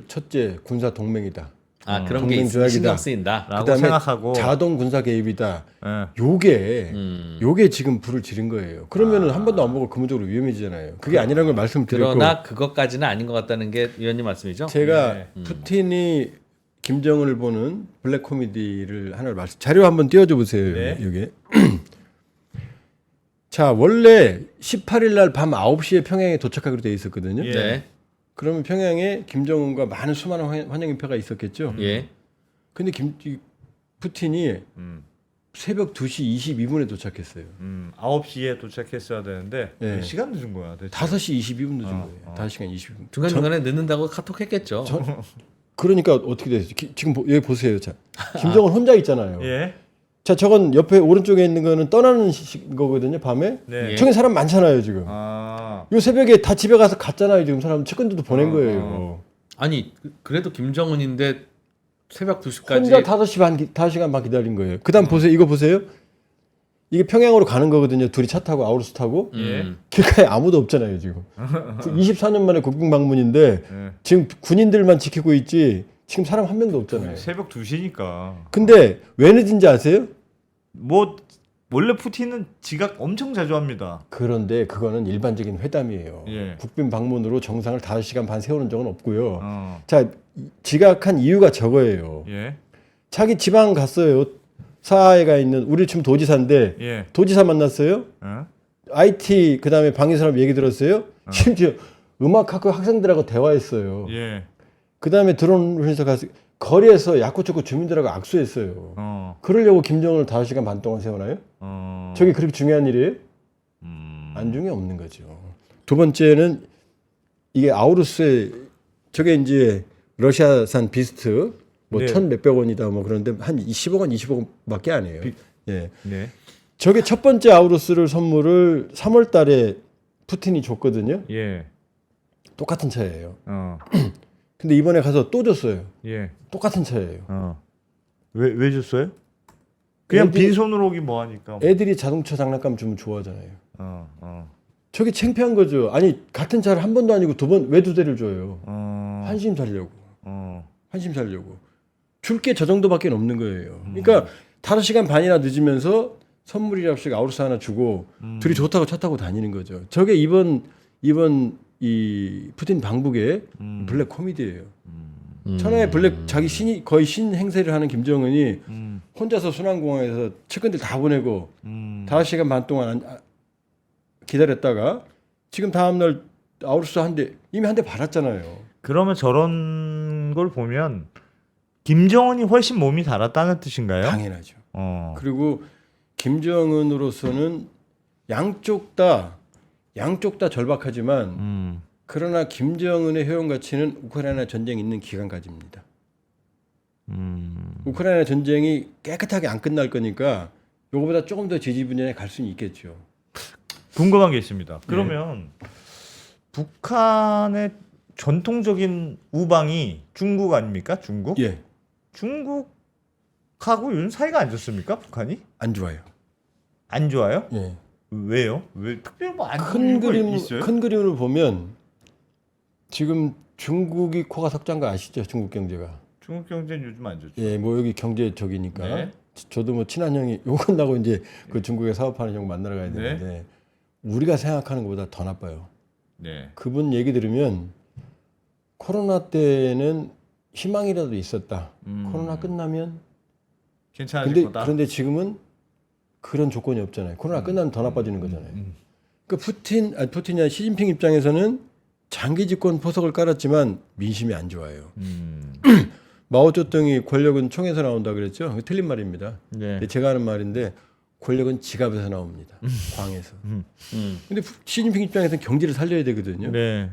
첫째 군사 동맹이다. 아 그런 게 동맹 조약이다. 신경 쓰인다. 라고 그다음에 생각하고. 자동 군사 개입이다. 예. 요게 지금 불을 지른 거예요. 그러면은 한 번도 안 보고 근본적으로 위험해지잖아요. 그게 아니라는 걸 말씀드렸고 그러나 그것까지는 아닌 것 같다는 게 위원님 말씀이죠. 제가 네. 푸틴이 김정은을 보는 블랙 코미디를 하나 자료 한번 띄워줘 보세요. 네. 여기. 자 원래 18일 날 밤 9시에 평양에 도착하기로 돼 있었거든요. 예. 네. 그러면 평양에 김정은과 많은 수많은 환영 인파가 있었겠죠. 예. 근데 푸틴이 새벽 2시 22분에 도착했어요. 9시에 도착했어야 되는데 네. 몇 시간 늦은 거야. 대체. 5시 22분 늦은 거예요. 5시간 22분. 중간중간에 늦는다고 카톡했겠죠. 그러니까 어떻게 돼요? 지금 여기 보세요. 자, 김정은 혼자 있잖아요. 예. 자, 저건 옆에 오른쪽에 있는 거는 떠나는 거거든요. 밤에. 네. 예. 저기 사람 많잖아요, 지금. 아. 요 새벽에 다 집에 가서 갔잖아요. 지금 사람 측근들도 보낸 거예요. 아니 그래도 김정은인데 새벽 2시까지 혼자 5시간 반 기다린 거예요. 그다음 보세요. 이거 보세요. 이게 평양으로 가는 거거든요. 둘이 차 타고 아우루스 타고. 예. 길가에 아무도 없잖아요, 지금. 24년 만에 국빈 방문인데 예. 지금 군인들만 지키고 있지. 지금 사람 한 명도 없잖아요. 새벽 2시니까. 근데 왜 늦은지 아세요? 뭐 원래 푸틴은 지각 엄청 자주 합니다. 그런데 그거는 일반적인 회담이에요. 예. 국빈 방문으로 정상을 5시간 반 세우는 적은 없고요. 어. 자, 지각한 이유가 저거예요. 예. 자기 지방 갔어요. 사하에가 있는 우리 지금 도지사인데 예. 도지사 만났어요. 어? IT 그다음에 방위 산업 얘기 들었어요. 심지어 음악학교 학생들하고 대화했어요. 예. 그다음에 드론에서 가서 거리에서 야쿠츠크 주민들하고 악수했어요. 어. 그러려고 김정은을 5시간 반 동안 세우나요? 어. 저게 그렇게 중요한 일이에요? 안중에 없는 거죠. 두 번째는 이게 아우루스의 저게 이제 러시아산 비스트 뭐 네. 1,000몇백 원이다 뭐 그런데 한 10억 원, 20억 원밖에 안 해요. 예. 네. 저게 첫 번째 아우루스를 선물을 3월 달에 푸틴이 줬거든요. 예. 똑같은 차예요. 어. 근데 이번에 가서 또 줬어요. 예. 똑같은 차예요. 어. 왜 줬어요? 그냥 애들이, 빈손으로 오기 뭐하니까. 애들이 자동차 장난감 주면 좋아하잖아요. 저게 창피한 거죠. 아니 같은 차를 한 번도 아니고 2번 왜 2대를 줘요? 한심 살려고. 한심 살려고. 줄 게 저 정도밖에 없는 거예요. 그러니까 5시간 반이나 늦으면서 선물이랍시고 아우르스 하나 주고 둘이 좋다고 차 타고 다니는 거죠. 저게 이번 이 푸틴 방북의 블랙 코미디예요. 천하의 블랙 자기 신이 거의 신 행세를 하는 김정은이 혼자서 순환공항에서 측근들 다 보내고 5시간 반 동안 기다렸다가 지금 다음날 아우르스 이미 한 대 받았잖아요. 그러면 저런 걸 보면 김정은이 훨씬 몸이 달았다는 뜻인가요? 당연하죠. 그리고 김정은으로서는 양쪽 다 절박하지만 그러나 김정은의 효용 가치는 우크라이나 전쟁이 있는 기간까지입니다. 우크라이나 전쟁이 깨끗하게 안 끝날 거니까 요거보다 조금 더 지지분열에 갈 수는 있겠죠. 궁금한 게 있습니다. 그러면 북한의 전통적인 우방이 중국 아닙니까? 중국? 예. 중국하고 요즘 사이가 안 좋습니까? 북한이? 안 좋아요. 안 좋아요? 예. 왜요? 왜 특별히 뭐안 큰 좋은 거 있어요? 큰 그림을 보면 지금 중국이 코가 석자인 거 아시죠? 중국 경제가. 중국 경제는 요즘 안 좋죠. 예, 뭐 여기 경제 적이니까. 네. 저도 뭐 친한 형이 요거 끝나고 이제 그 중국에 사업하는 형 만나러 가야 되는데 우리가 생각하는 것보다 더 나빠요. 네. 그분 얘기 들으면 코로나 때는 희망이라도 있었다. 코로나 끝나면 괜찮아질 거다. 그런데 지금은 그런 조건이 없잖아요. 코로나 끝나면 더 나빠지는 거잖아요. 그러니까 푸틴이 아니라 시진핑 입장에서는 장기 집권 포석을 깔았지만 민심이 안 좋아요. 마오쩌둥이 권력은 총에서 나온다 그랬죠. 그게 틀린 말입니다. 네. 제가 하는 말인데 권력은 지갑에서 나옵니다. 광에서. 근데 시진핑 입장에서는 경제를 살려야 되거든요. 네.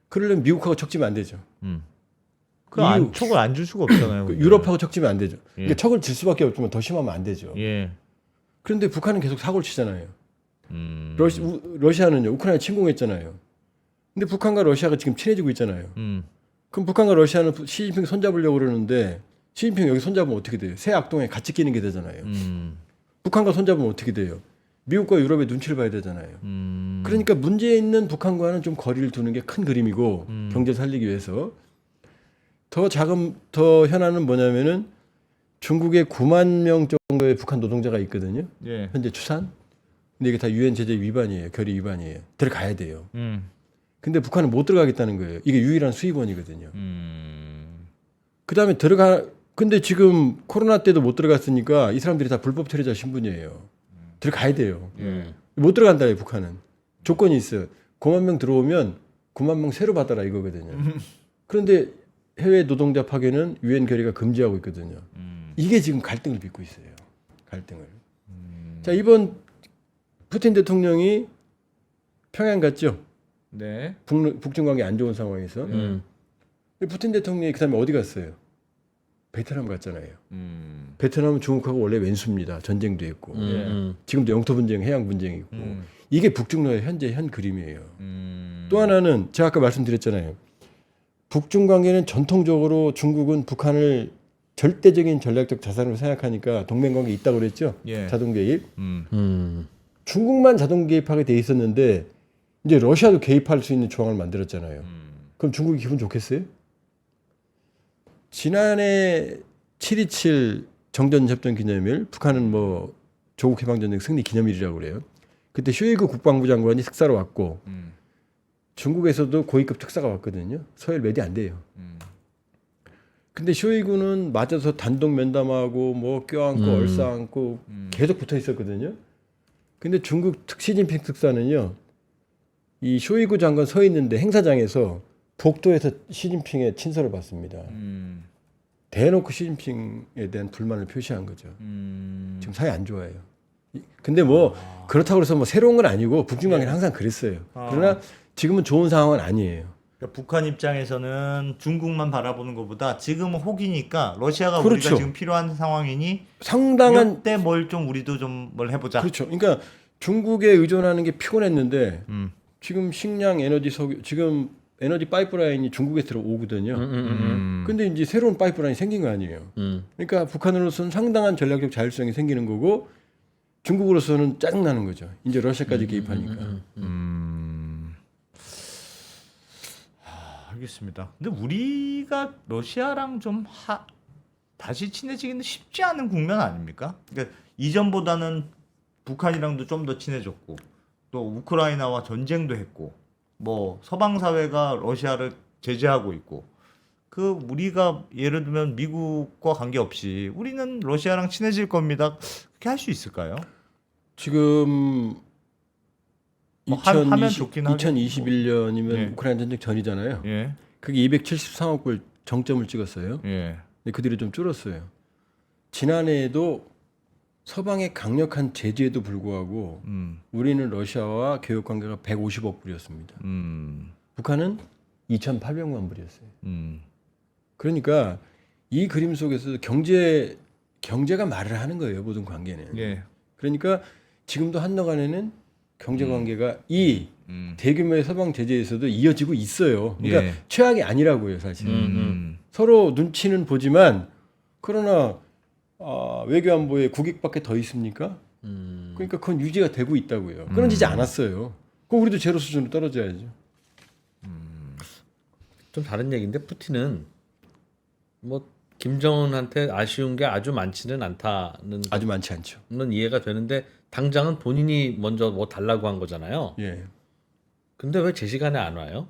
그러려면 미국하고 척지면 안 되죠. 그 촉을 안 줄 수가 없잖아요. 그 유럽하고 척지면 안 되죠. 예. 그러니까 척을 질 수밖에 없지만 더 심하면 안 되죠. 예. 그런데 북한은 계속 사고를 치잖아요. 러시아는요. 우크라이나 침공했잖아요. 근데 북한과 러시아가 지금 친해지고 있잖아요. 그럼 북한과 러시아는 시진핑 손잡으려고 그러는데 시진핑 여기 손잡으면 어떻게 돼요? 새 악동에 같이 끼는 게 되잖아요. 북한과 손잡으면 어떻게 돼요? 미국과 유럽의 눈치를 봐야 되잖아요. 그러니까 문제 있는 북한과는 좀 거리를 두는 게 큰 그림이고 경제 살리기 위해서 더 현안은 뭐냐면은 중국에 9만 명 정도의 북한 노동자가 있거든요. 예. 현재 추산. 근데 이게 다 유엔 제재 위반이에요. 결의 위반이에요. 들어가야 돼요. 근데 북한은 못 들어가겠다는 거예요. 이게 유일한 수입원이거든요. 그다음에 근데 지금 코로나 때도 못 들어갔으니까 이 사람들이 다 불법 체류자 신분이에요. 들어가야 돼요. 못 들어간다요, 북한은. 조건이 있어요. 9만 명 들어오면 9만 명 새로 받아라 이거거든요. 그런데 해외 노동자 파견은 유엔 결의가 금지하고 있거든요. 이게 지금 갈등을 빚고 있어요. 갈등을. 자, 이번 푸틴 대통령이 평양 갔죠. 네. 북중 관계 안 좋은 상황에서. 푸틴 대통령이 그다음에 어디 갔어요? 베트남 갔잖아요. 베트남은 중국하고 원래 왼수입니다. 전쟁도 했고 지금도 영토 분쟁, 해양 분쟁이 있고 이게 북중러의 현 그림이에요. 또 하나는 제가 아까 말씀드렸잖아요. 북중 관계는 전통적으로 중국은 북한을 절대적인 전략적 자산으로 생각하니까 동맹 관계 있다고 그랬죠. 예. 자동 개입. 중국만 자동 개입하게 돼 있었는데 이제 러시아도 개입할 수 있는 조항을 만들었잖아요. 그럼 중국이 기분 좋겠어요? 지난해 7.27 정전협정 기념일, 북한은 뭐 조국 해방전쟁 승리 기념일이라고 그래요. 그때 쇼이그 국방부 장관이 특사로 왔고 중국에서도 고위급 특사가 왔거든요. 서열 몇이 안 돼요. 근데 쇼이구는 맞아서 단독 면담하고 뭐 껴안고 얼싸안고 계속 붙어 있었거든요. 근데 중국 시진핑 특사는요. 이 쇼이구 장관 서 있는데 행사장에서 복도에서 시진핑의 친서를 받습니다. 대놓고 시진핑에 대한 불만을 표시한 거죠. 지금 사이 안 좋아요. 근데 뭐 그렇다고 해서 뭐 새로운 건 아니고 북중 관계는 항상 그랬어요. 그러나 지금은 좋은 상황은 아니에요. 그러니까 북한 입장에서는 중국만 바라보는 것보다 지금은 혹이니까 러시아가 그렇죠. 우리가 지금 필요한 상황이니 상당한 때 뭘 좀 우리도 좀 뭘 해보자. 그렇죠. 그러니까 중국에 의존하는 게 피곤했는데 지금 식량, 에너지, 석유 지금 에너지 파이프라인이 중국에 들어오거든요. 근데 이제 새로운 파이프라인이 생긴 거 아니에요. 그러니까 북한으로서는 상당한 전략적 자율성이 생기는 거고 중국으로서는 짜증나는 거죠. 이제 러시아까지 개입하니까. 알겠습니다. 근데 우리가 러시아랑 좀 다시 친해지기는 쉽지 않은 국면 아닙니까? 그러니까 이전보다는 북한이랑도 좀 더 친해졌고 또 우크라이나와 전쟁도 했고 뭐 서방 사회가 러시아를 제재하고 있고 그 우리가 예를 들면 미국과 관계없이 우리는 러시아랑 친해질 겁니다. 그렇게 할 수 있을까요? 지금 뭐 하면 좋긴 하겠고. 2021년이면 예. 우크라이나 전쟁 전이잖아요. 예. 그게 273억 불 정점을 찍었어요. 예. 근데 그 뒤로 좀 줄었어요. 지난해에도 서방의 강력한 제재에도 불구하고 우리는 러시아와 교역 관계가 150억 불이었습니다. 북한은 2,800만 불이었어요. 그러니까 이 그림 속에서 경제가 말을 하는 거예요. 모든 관계는. 예. 그러니까 지금도 한동안에는 경제 관계가 이 대규모의 서방 제재에서도 이어지고 있어요. 그러니까 예. 최악이 아니라고요, 사실. 서로 눈치는 보지만 그러나 외교안보에 국익밖에 더 있습니까? 그러니까 그건 유지가 되고 있다고요. 끊어지지 않았어요. 그럼 우리도 제로 수준으로 떨어져야죠. 좀 다른 얘기인데 푸틴은 뭐 김정은한테 아쉬운 게 아주 많지는 않다는 아주 많지 않죠. 는 이해가 되는데 당장은 본인이 먼저 뭐 달라고 한 거잖아요. 예. 근데 왜 제 시간에 안 와요?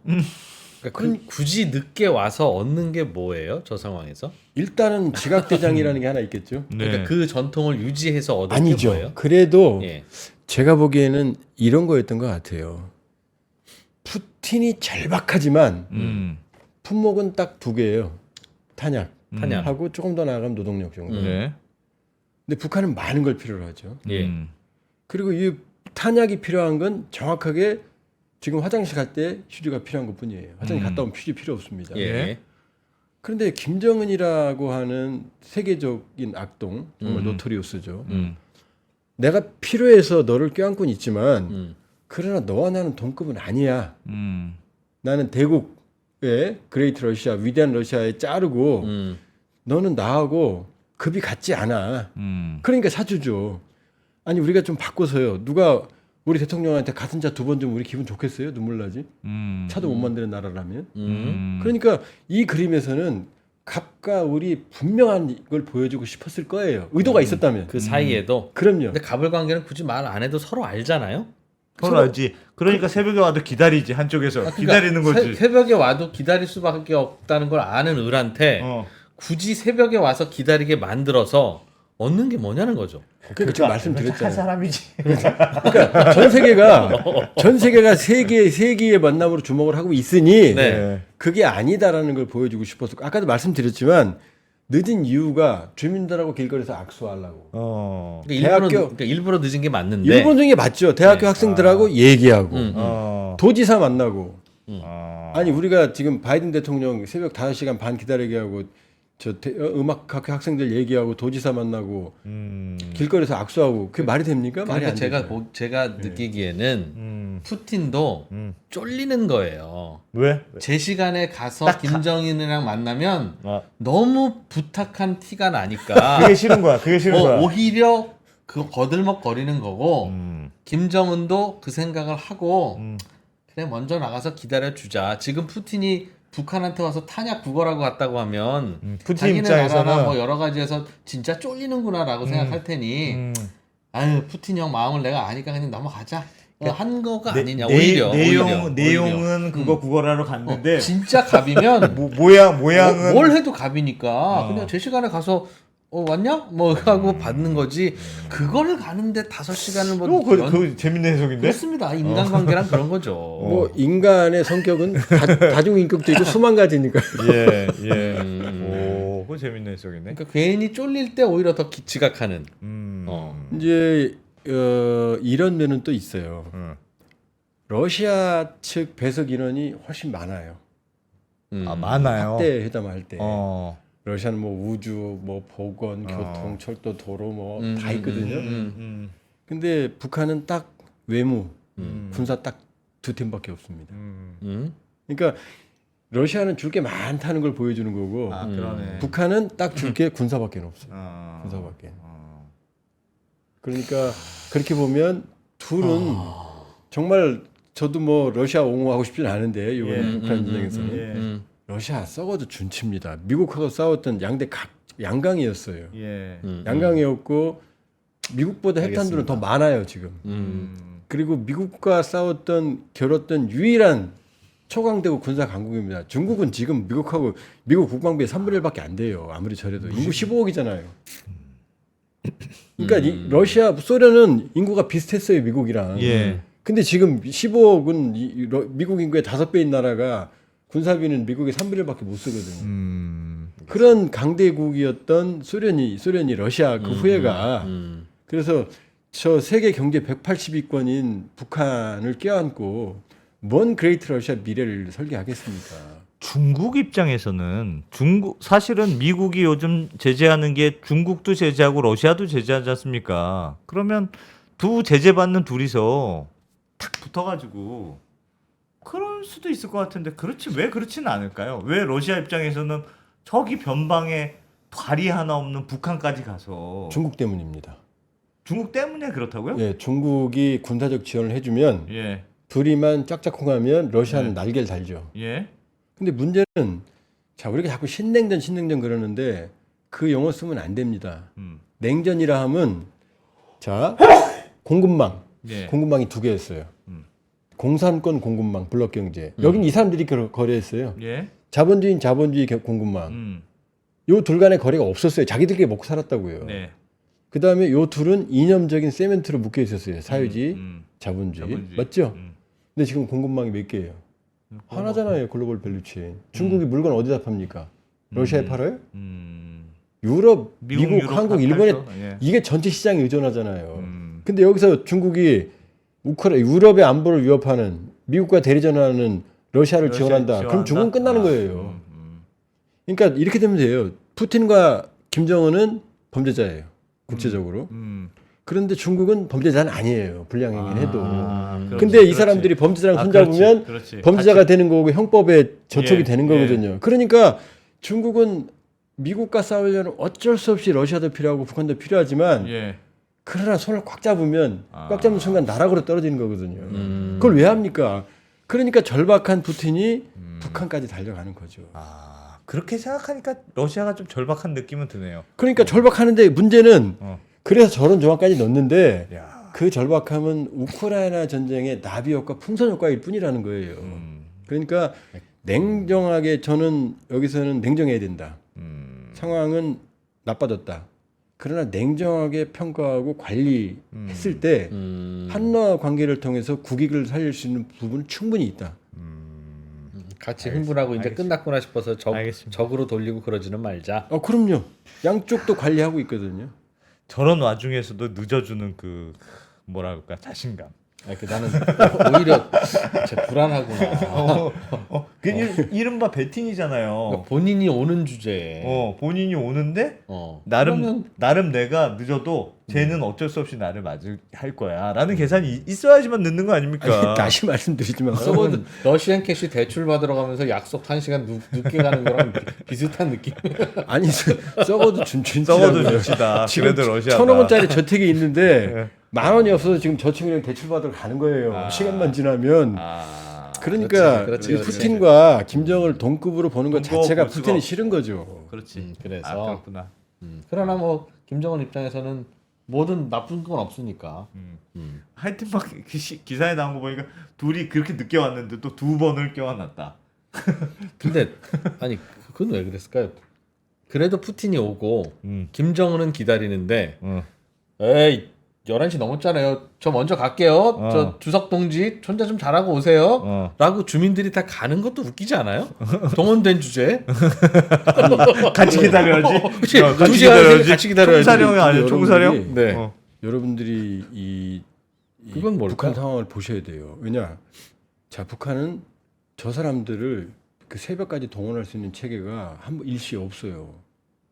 그러니까 굳이 늦게 와서 얻는 게 뭐예요? 저 상황에서? 일단은 지각대장이라는 게 하나 있겠죠. 그러니까 그 전통을 유지해서 얻은 게 아니죠. 뭐예요? 그래도 예. 제가 보기에는 이런 거였던 것 같아요. 푸틴이 절박하지만 품목은 딱 두 개예요. 탄약하고 조금 더 나아가면 노동력 정도. 네. 근데 북한은 많은 걸 필요로 하죠. 예. 그리고 이 탄약이 필요한 건 정확하게 지금 화장실 갈 때 휴지가 필요한 것뿐이에요. 화장실 갔다 오면 휴지 필요 없습니다. 예. 그런데 김정은이라고 하는 세계적인 악동, 정말 노토리우스죠. 내가 필요해서 너를 껴안고는 있지만 그러나 너와 나는 동급은 아니야. 나는 대국의 그레이트 러시아, 위대한 러시아에 자르고 너는 나하고 급이 같지 않아. 그러니까 사주죠. 아니 우리가 좀 바꿔서요. 누가 우리 대통령한테 같은 차 두 번 주면 우리 기분 좋겠어요? 눈물 나지? 차도 못 만드는 나라라면. 그러니까 이 그림에서는 갑과 을이 분명한 걸 보여주고 싶었을 거예요. 의도가 있었다면. 그 사이에도. 그럼요. 근데 갑을 관계는 굳이 말 안 해도 서로 알잖아요. 서로 알지. 그러니까 새벽에 와도 기다리지 한쪽에서 그러니까 기다리는 거지. 새벽에 와도 기다릴 수밖에 없다는 걸 아는 을한테 굳이 새벽에 와서 기다리게 만들어서 얻는 게 뭐냐는 거죠. 그러니까 제가 말씀드렸잖아요. 착한 사람이지. 그러니까 전 세계가 세계의 만남으로 주목을 하고 있으니 네. 그게 아니다라는 걸 보여주고 싶어서 아까도 말씀드렸지만 늦은 이유가 주민들하고 길거리에서 악수하려고. 그러니까 일부러 늦은 게 맞는데. 일본 중에 맞죠. 대학교 학생들하고 얘기하고 도지사 만나고. 아니 우리가 지금 바이든 대통령 새벽 5시간 반 기다리게 하고 음악학교 학생들 얘기하고 도지사 만나고 길거리에서 악수하고 그게 말이 됩니까? 말이 안 되죠. 제가 느끼기에는 푸틴도 쫄리는 거예요. 왜? 제 시간에 가서 김정인이랑 만나면 너무 부탁한 티가 나니까 그게 싫은 거야. 그게 싫은 거야. 오히려 그 거들먹거리는 거고 김정은도 그 생각을 하고 그래 먼저 나가서 기다려주자. 지금 푸틴이 북한한테 와서 탄약 구걸하고 갔다고 하면 푸틴 자기네 입장에서는 나라나 뭐 여러 가지에서 진짜 쫄리는구나라고 생각할 테니 아유 푸틴 형 마음을 내가 아니까 그냥 넘어가자 한 거가 아니냐. 오히려 내용은 그거 구걸하러 갔는데 진짜 갑이면 모양은 뭘 해도 갑이니까 그냥 제 시간에 가서 왔냐? 뭐 하고 받는 거지. 그거를 가는데 5시간을 뭐 그 재밌는 해석인데? 그렇습니다. 인간관계란 그런 거죠. 뭐 인간의 성격은 다중인격도 있고 수만 가지니까. 오, 그거 재밌는 해석이네. 그러니까 괜히 쫄릴 때 오히려 더 지각하는. 이제 이런 면은 또 있어요. 러시아 측 배석 인원이 훨씬 많아요. 많아요. 확대 회담할 때. 러시아는 뭐 우주, 뭐 보건, 교통, 철도, 도로 뭐 다 있거든요. 근데 북한은 딱 외무, 군사 딱 2팀밖에 없습니다. 그러니까 러시아는 줄 게 많다는 걸 보여주는 거고 아, 그러네. 북한은 딱 줄 게 군사밖에 없어요. 군사밖에. 그러니까 그렇게 보면 둘은 정말 저도 뭐 러시아 옹호하고 싶진 않은데 이번 북한 전쟁에서는 러시아 썩어도 준치입니다. 미국하고 싸웠던 양대 양강이었어요. 양강이었고 미국보다 핵탄두는 더 많아요 지금. 그리고 미국과 겨뤘던 유일한 초강대국 군사 강국입니다. 중국은 지금 미국 국방비의 3분의 1밖에 안 돼요. 아무리 저래도 인구 15억이잖아요. 그러니까 소련은 인구가 비슷했어요 미국이랑. 근데 지금 15억은 미국 인구의 5배인 나라가 군사비는 미국의 3분의 1밖에 못 쓰거든요. 그런 강대국이었던 소련이 러시아 그 후예가 그래서 저 세계 경제 180위권인 북한을 껴안고 뭔 그레이트 러시아 미래를 설계하겠습니까? 중국 입장에서는 사실은 미국이 요즘 제재하는 게 중국도 제재하고 러시아도 제재하지 않습니까? 그러면 두 제재받는 둘이서 탁 붙어가지고 그럴 수도 있을 것 같은데 왜 그렇지는 않을까요? 왜 러시아 입장에서는 저기 변방에 다리 하나 없는 북한까지 가서 중국 때문입니다. 중국 때문에 그렇다고요? 예, 중국이 군사적 지원을 해주면 둘이만 짝짝꿍하면 러시아는 날개를 달죠. 근데 문제는 우리가 자꾸 신냉전 그러는데 그 용어 쓰면 안 됩니다. 냉전이라 하면 공급망. 공급망이 2개였어요. 공산권 공급망, 블록 경제. 여긴 이 사람들이 거래했어요. 자본주의 공급망. 요 둘 간의 거래가 없었어요. 자기들끼리 먹고 살았다고요. 그 다음에 요 둘은 이념적인 세멘트로 묶여 있었어요. 사회주의, 자본주의. 맞죠? 근데 지금 공급망이 몇 개예요? 하나잖아요. 글로벌 밸류체인. 중국이 물건 어디다 팝니까? 러시아에 팔아요? 유럽, 미국, 한국, 일본에 이게 전체 시장에 의존하잖아요. 근데 여기서 중국이 유럽의 안보를 위협하는 미국과 대리전하는 러시아를 지원한다. 그럼 중국은 끝나는 거예요. 그러니까 이렇게 되면 돼요. 푸틴과 김정은은 범죄자예요. 국제적으로. 그런데 중국은 범죄자는 아니에요. 불량행위는 해도. 근데 이 사람들이 범죄자랑 손잡으면 범죄자가 되는 거고 형법에 저촉이 되는 거거든요. 그러니까 중국은 미국과 싸우려면 어쩔 수 없이 러시아도 필요하고 북한도 필요하지만 그러나 손을 꽉 잡는 순간 나락으로 떨어지는 거거든요. 그걸 왜 합니까? 그러니까 절박한 푸틴이 북한까지 달려가는 거죠. 그렇게 생각하니까 러시아가 좀 절박한 느낌은 드네요. 그러니까 절박하는데 문제는 그래서 저런 조항까지 넣는데 그 절박함은 우크라이나 전쟁의 나비 효과, 풍선 효과일 뿐이라는 거예요. 그러니까 냉정하게 저는 여기서는 냉정해야 된다. 상황은 나빠졌다. 그러나 냉정하게 평가하고 관리했을 때 한러 관계를 통해서 국익을 살릴 수 있는 부분은 충분히 있다. 같이 흥분하고 이제 끝났구나 싶어서 적으로 돌리고 그러지는 말자. 그럼요. 양쪽도 관리하고 있거든요. 저런 와중에서도 늦어주는 뭐랄까 자신감. 나는 오히려 진짜 불안하구나. 이른바 배팅이잖아요. 본인이 오는 주제에. 본인이 오는데 나름 내가 늦어도 쟤는 어쩔 수 없이 나를 맞을 거야라는 계산이 있어야지만 늦는 거 아닙니까? 다시 말씀드리지만 썩어도 러시안 캐시 대출 받으러 가면서 약속 1시간 늦게 가는 거랑 비슷한 느낌. 아니 썩어도 준치다. 그래도 러시아 1,000원짜리 저택이 있는데 10,000원이 없어서 지금 저축은행 대출 받으러 가는 거예요. 시간만 지나면. 그러니까 그렇지. 푸틴과 김정을 동급으로 보는 것 자체가 푸틴이 싫은 거죠. 그렇지. 그래서 그렇구나. 그러나 뭐 김정은 입장에서는 뭐든 나쁜 건 없으니까. 하여튼 막 기사에 나온 거 보니까 둘이 그렇게 늦게 왔는데 또 2번을 껴안았다. 근데 아니 그건 왜 그랬을까요? 그래도 푸틴이 오고 김정은은 기다리는데 에이 11시 넘었잖아요. 저 먼저 갈게요. 저 주석 동지 혼자 좀 잘하고 오세요. 라고 주민들이 다 가는 것도 웃기지 않아요? 동원된 주제에. 같이 기다려야지. 그치. 2시간 같이 기다려야지. 총사령이 아니야. 총사령? 네. 여러분들이 이 그건 뭘까? 북한 상황을 보셔야 돼요. 왜냐? 북한은 저 사람들을 그 새벽까지 동원할 수 있는 체계가 일시에 없어요.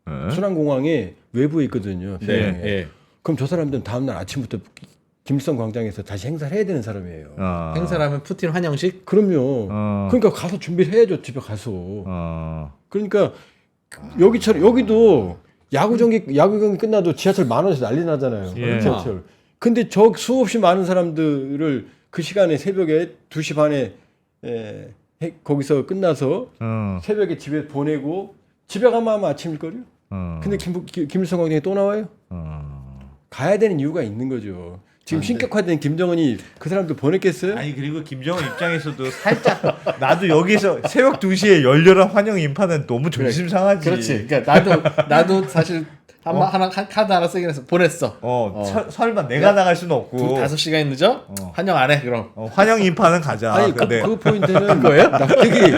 순환공항에 외부에 있거든요. 네. 그럼 저 사람들은 다음날 아침부터 김일성 광장에서 다시 행사를 해야 되는 사람이에요. 행사라면 푸틴 환영식? 그럼요. 그러니까 가서 준비를 해야죠. 집에 가서. 그러니까 여기처럼 여기도 야구 경기 끝나도 지하철 10,000원에서 난리 나잖아요. 예. 지하철. 근데 저 수없이 많은 사람들을 그 시간에 새벽에 2시 반에 거기서 끝나서 새벽에 집에 보내고 집에 가면 아마 아침일걸요. 근데 김일성 광장에 또 나와요? 가야 되는 이유가 있는 거죠. 지금 신격화된 김정은이 그 사람들 보냈겠어요? 아니 그리고 김정은 입장에서도 살짝 나도 여기서 새벽 2시에 열렬한 환영 인파는 너무 조심 상하지. 그렇지. 그러니까 나도 사실 하나 카드 하나 쓰긴 해서 보냈어. 설마 내가 나갈 수는 없고 5시간 늦어? 환영 안 해. 그럼. 환영 인파는 가자. 아니 근데 그 포인트는 거예요? 납득이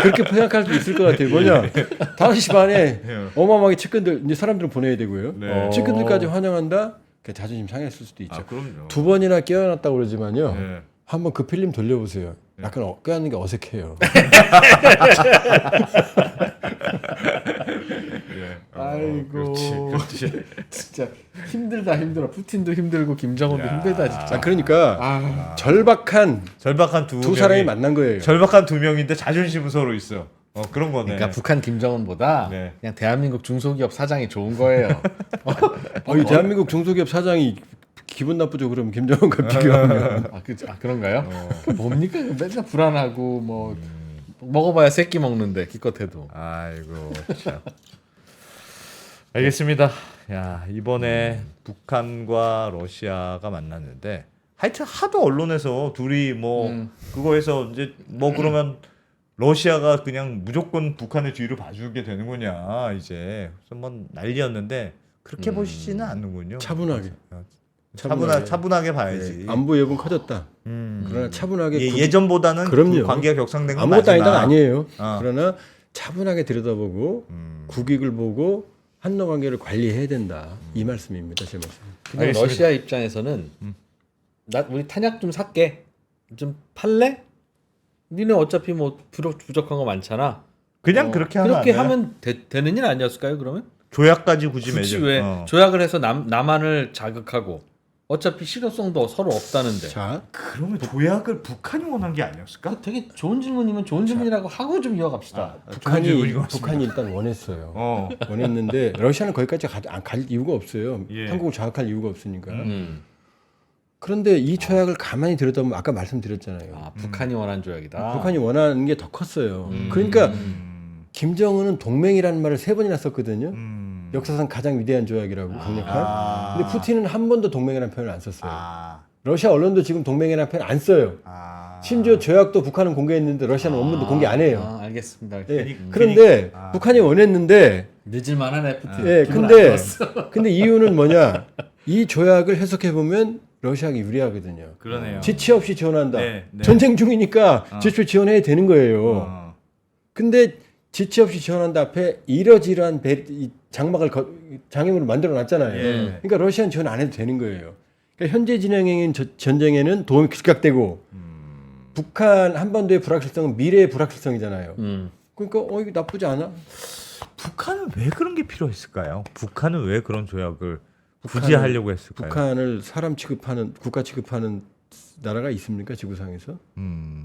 그렇게 생각할 수 있을 것 같아요. 뭐냐? 5시 반에 어마어마하게 측근들 이제 사람들을 보내야 되고요. 네. 측근들까지 환영한다. 그 자존심 상했을 수도 있죠. 그럼요. 2번이나 깨어났다고 그러지만요. 네. 한번 그 필름 돌려보세요. 약간 깨어나는 게 어색해요. 아이고. 진짜 힘들어. 푸틴도 힘들고 김정은도 힘들다 진짜. 그러니까 절박한 두 두 사람이 만난 거예요. 절박한 두 명인데 자존심은 서로 있어. 그런 거네. 그러니까 북한 김정은보다 네. 그냥 대한민국 중소기업 사장이 좋은 거예요. 이 대한민국 중소기업 사장이 기분 나쁘죠. 그럼 김정은과 비교하면. 그런가요? 뭡니까? 맨날 불안하고 뭐 먹어봐야 새끼 먹는데 기껏해도. 아이고 참. 알겠습니다. 야 이번에 북한과 러시아가 만났는데 하여튼 하도 언론에서 둘이 뭐 그거에서 이제 뭐 그러면 러시아가 그냥 무조건 북한의 뒤를 봐주게 되는 거냐 이제 그래서 뭐 난리였는데 그렇게 보시지는 않는군요. 차분하게 봐야지. 네, 안보 위협은 커졌다. 그러나 차분하게 예전보다는 그럼요. 그 관계가 격상된 건 아무것도 맞지만 아니다가 아니에요. 그러나 차분하게 들여다보고 국익을 보고 한러 관계를 관리해야 된다. 이 말씀입니다. 제 말씀. 근데 러시아 입장에서는 우리 탄약 좀 살게. 좀 팔래? 니네 어차피 뭐 부족한 거 많잖아. 그냥 그렇게 하면 그렇게 안 돼요? 하면 되는 일 아니었을까요? 그러면? 조약까지 굳이 굳이 맺어. 왜 조약을 해서 남한을 자극하고 어차피 실효성도 서로 없다는데. 자, 그러면 조약을 북한이 원한 게 아니었을까? 되게 좋은 질문이면 좋은 질문이라고 하고 좀 이어갑시다. 북한이 일단 원했어요. 원했는데 러시아는 거기까지 갈 이유가 없어요. 예. 한국을 자극할 이유가 없으니까. 그런데 이 조약을 가만히 들여다보면 아까 말씀드렸잖아요. 북한이 원한 조약이다. 북한이 원하는 게 더 컸어요. 그러니까 김정은은 동맹이라는 말을 3번이나 썼거든요. 역사상 가장 위대한 조약이라고 강력한. 근데 푸틴은 한 번도 동맹이라는 표현을 안 썼어요. 러시아 언론도 지금 동맹이라는 표현 안 써요. 심지어 조약도 북한은 공개했는데 러시아는 원문도 공개 안 해요. 알겠습니다. 예. 그런데 북한이 원했는데 늦을만하네 푸틴. 예, 근데 이유는 뭐냐? 이 조약을 해석해 보면 러시아가 유리하거든요. 그러네요. 지체 없이 지원한다. 네. 전쟁 중이니까 지체 없이 지원해야 되는 거예요. 근데 지체 없이 지원한다 앞에 이러지러한 장애물을 만들어 놨잖아요. 예. 그러니까 러시아는 지원 안 해도 되는 거예요. 그러니까 현재 진행형인 전쟁에는 도움이 즉각되고 북한 한반도의 불확실성은 미래의 불확실성이잖아요. 그러니까 이거 나쁘지 않아? 북한은 왜 그런 게 필요했을까요? 북한은 왜 그런 조약을 굳이 하려고 했을까요? 북한을 사람 취급하는 국가 취급하는 나라가 있습니까 지구상에서?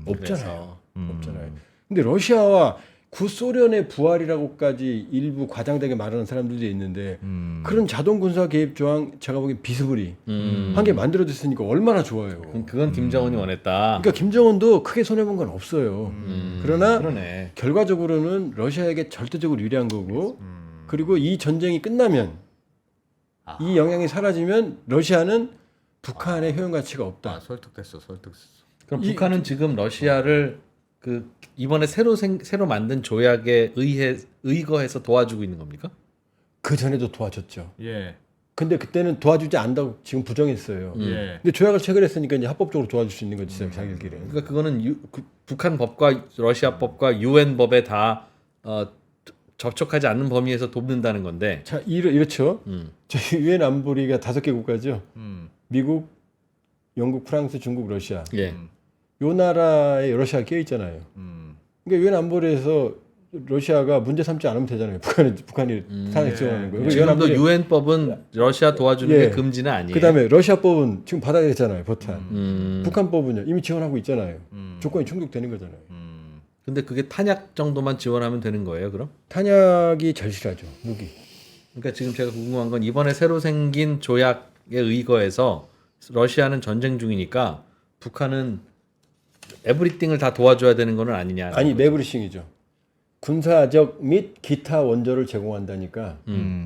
없잖아요. 없잖아요. 근데 러시아와 구소련의 부활이라고까지 일부 과장되게 말하는 사람들도 있는데 그런 자동 군사 개입 조항 제가 보기엔 비스무리 한 개 만들어졌으니까 얼마나 좋아요. 그건 김정은이 원했다. 그러니까 김정은도 크게 손해본 건 없어요. 그러나 그러네. 결과적으로는 러시아에게 절대적으로 유리한 거고 그리고 이 전쟁이 끝나면 이 영향이 사라지면 러시아는 북한의 효용 가치가 없다. 설득됐어. 그럼 북한은 지금 러시아를 그 이번에 새로 만든 조약에 의거해서 도와주고 있는 겁니까? 그 전에도 도와줬죠. 예. 근데 그때는 도와주지 않다고 지금 부정했어요. 예. 근데 조약을 체결했으니까 이제 합법적으로 도와줄 수 있는 거지 자기들끼리는. 그러니까 그거는 북한 법과 러시아 법과 유엔 법에 다 접촉하지 않는 범위에서 돕는다는 건데. 자, 이렇죠. 저희 유엔 안보리가 5개 국가죠. 미국, 영국, 프랑스, 중국, 러시아. 예. 요 나라에 러시아가 껴 있잖아요. 그러니까 유엔 안보리에서 러시아가 문제 삼지 않으면 되잖아요. 북한이 탄핵 지원하는 거예요. 지금도 유엔법은 러시아 도와주는 예. 게 금지는 아니에요. 그다음에 러시아법은 지금 받아들였잖아요. 버탄. 북한법은요 이미 지원하고 있잖아요. 조건이 충족되는 거잖아요. 근데 그게 탄약 정도만 지원하면 되는 거예요, 그럼? 탄약이 절실하죠. 무기. 그러니까 지금 제가 궁금한 건 이번에 새로 생긴 조약에 의거해서 러시아는 전쟁 중이니까 북한은 에브리띵을 다 도와줘야 되는 거는 아니냐? 아니 네브리싱이죠. 군사적 및 기타 원조를 제공한다니까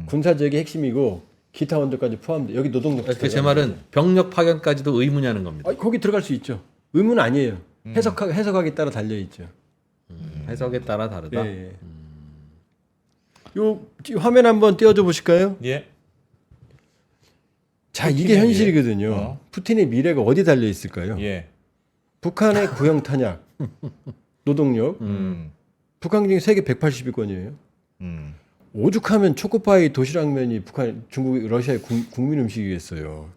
군사적이 핵심이고 기타 원조까지 포함돼. 여기 노동력. 그러니까 제 말은 병력 파견까지도 의무냐는 겁니다. 거기 들어갈 수 있죠. 의무는 아니에요. 해석하기에 따라 달려 있죠. 해석에 따라 다르다. 예. 요 지금 화면 한번 띄워줘 보실까요? 예. 자, 이게 현실이거든요. 푸틴의 미래가 어디 달려 있을까요? 예. 북한의 구형 탄약, 노동력. 북한 경제 세계 180위권이에요. 오죽하면 초코파이 도시락면이 북한, 중국, 러시아의 국민 음식이겠어요.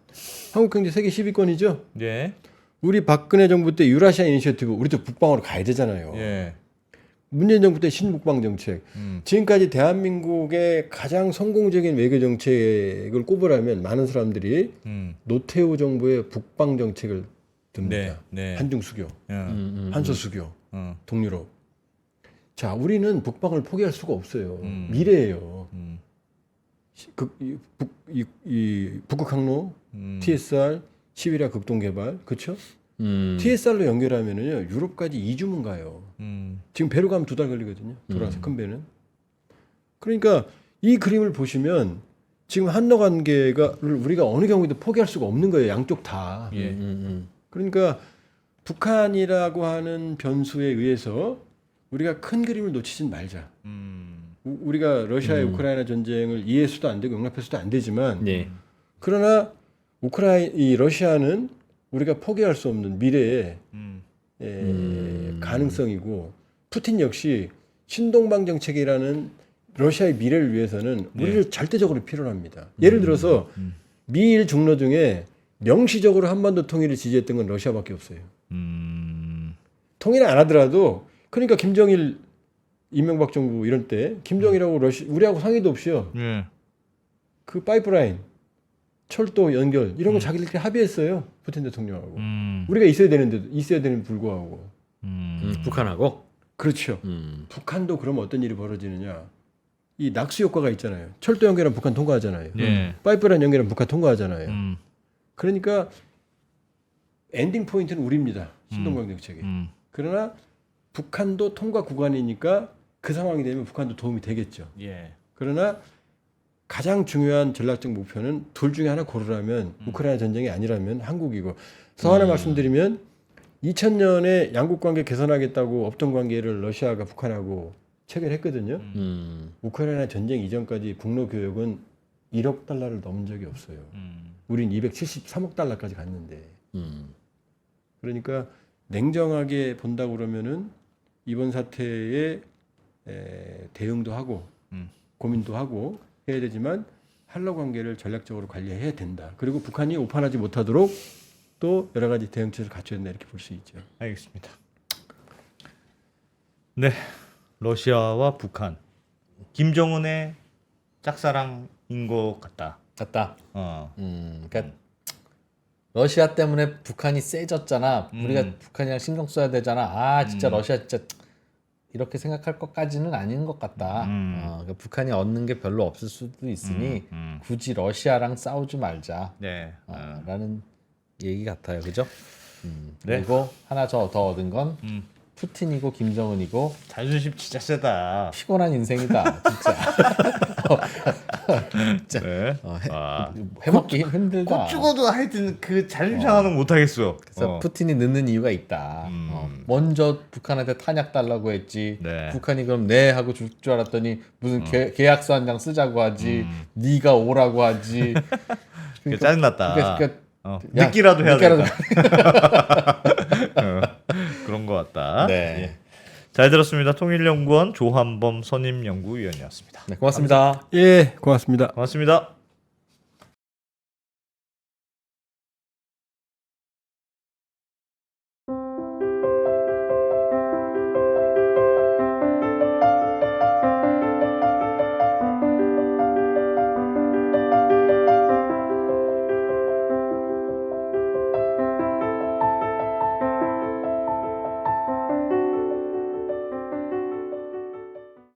한국 경제 세계 10위권이죠. 예. 우리 박근혜 정부 때 유라시아 이니셔티브 우리도 북방으로 가야 되잖아요. 예. 문재인 정부 때 신북방 정책. 지금까지 대한민국의 가장 성공적인 외교 정책을 꼽으라면 많은 사람들이 노태우 정부의 북방 정책을 듭니다. 네. 한중 수교, 한소 수교, 동유럽. 자, 우리는 북방을 포기할 수가 없어요. 미래예요. 북극 항로, TSR, 시베리아 극동 개발, 그렇죠? TSR로 연결하면은요 유럽까지 2주문 가요. 지금 배로 가면 2달 걸리거든요. 돌아서 큰 배는. 그러니까 이 그림을 보시면 지금 한러 관계가 우리가 어느 경우에도 포기할 수가 없는 거예요. 양쪽 다. 예. 그러니까 북한이라고 하는 변수에 의해서 우리가 큰 그림을 놓치진 말자. 우리가 러시아의 우크라이나 전쟁을 이해해서도 안 되고 용납해서도 안 되지만 네. 그러나 이 러시아는 우리가 포기할 수 없는 미래의 가능성이고 푸틴 역시 신동방 정책이라는 러시아의 미래를 위해서는 우리를 절대적으로 필요로 합니다. 예를 들어서 미일 중러 중에 명시적으로 한반도 통일을 지지했던 건 러시아밖에 없어요. 통일을 안 하더라도 그러니까 김정일, 이명박 정부 이런 때 김정일하고 우리하고 상의도 없이요. 예. 그 파이프라인, 철도 연결 이런 거 자기들끼리 합의했어요. 푸틴 대통령하고. 우리가 있어야 되는 불구하고. 북한하고. 그렇죠. 북한도 그러면 어떤 일이 벌어지느냐? 이 낙수 효과가 있잖아요. 철도 연결은 북한 통과하잖아요. 예. 파이프라인 연결은 북한 통과하잖아요. 그러니까 엔딩 포인트는 우리입니다. 신동방 정책이. 그러나 북한도 통과 구간이니까 그 상황이 되면 북한도 도움이 되겠죠. 예. 그러나 가장 중요한 전략적 목표는 둘 중에 하나 고르라면 우크라이나 전쟁이 아니라면 한국이고. 더 하나 말씀드리면 2000년에 양국 관계 개선하겠다고 없던 관계를 러시아가 북한하고 체결했거든요. 우크라이나 전쟁 이전까지 국로 교역은 1억 달러를 넘은 적이 없어요. 우린 273억 달러까지 갔는데. 그러니까 냉정하게 본다고 그러면은 이번 사태에 대응도 하고 고민도 하고 해야 되지만 한러 관계를 전략적으로 관리해야 된다. 그리고 북한이 오판하지 못하도록 또 여러 가지 대응책을 갖춰야 된다 이렇게 볼 수 있죠. 알겠습니다. 네, 러시아와 북한, 김정은의 짝사랑인 것 같다. 그러니까 러시아 때문에 북한이 세졌잖아. 우리가 북한이랑 신경 써야 되잖아. 아 진짜 러시아 진짜 이렇게 생각할 것까지는 아닌 것 같다. 그러니까 북한이 얻는 게 별로 없을 수도 있으니 굳이 러시아랑 싸우지 말자. 네. 라는 얘기 같아요, 그죠? 네. 그리고 하나 더 얻은 건 푸틴이고 김정은이고 자존심 진짜 세다. 피곤한 인생이다, 진짜. 네. 해먹기 힘들다. 곧 죽어도 하여튼 그 자존심 상하는 못 하겠어. 그래서 푸틴이 늦는 이유가 있다. 먼저 북한한테 탄약 달라고 했지. 네. 북한이 그럼 네 하고 줄 줄 알았더니 무슨 계약서 한 장 쓰자고 하지. 네가 오라고 하지. 그러니까 짜증났다. 그러니까 늦기라도 해야 늦기라도 된다. 그런 것 같다. 네. 예. 잘 들었습니다. 통일연구원 조한범 선임연구위원이었습니다. 네, 고맙습니다. 예, 고맙습니다. 고맙습니다.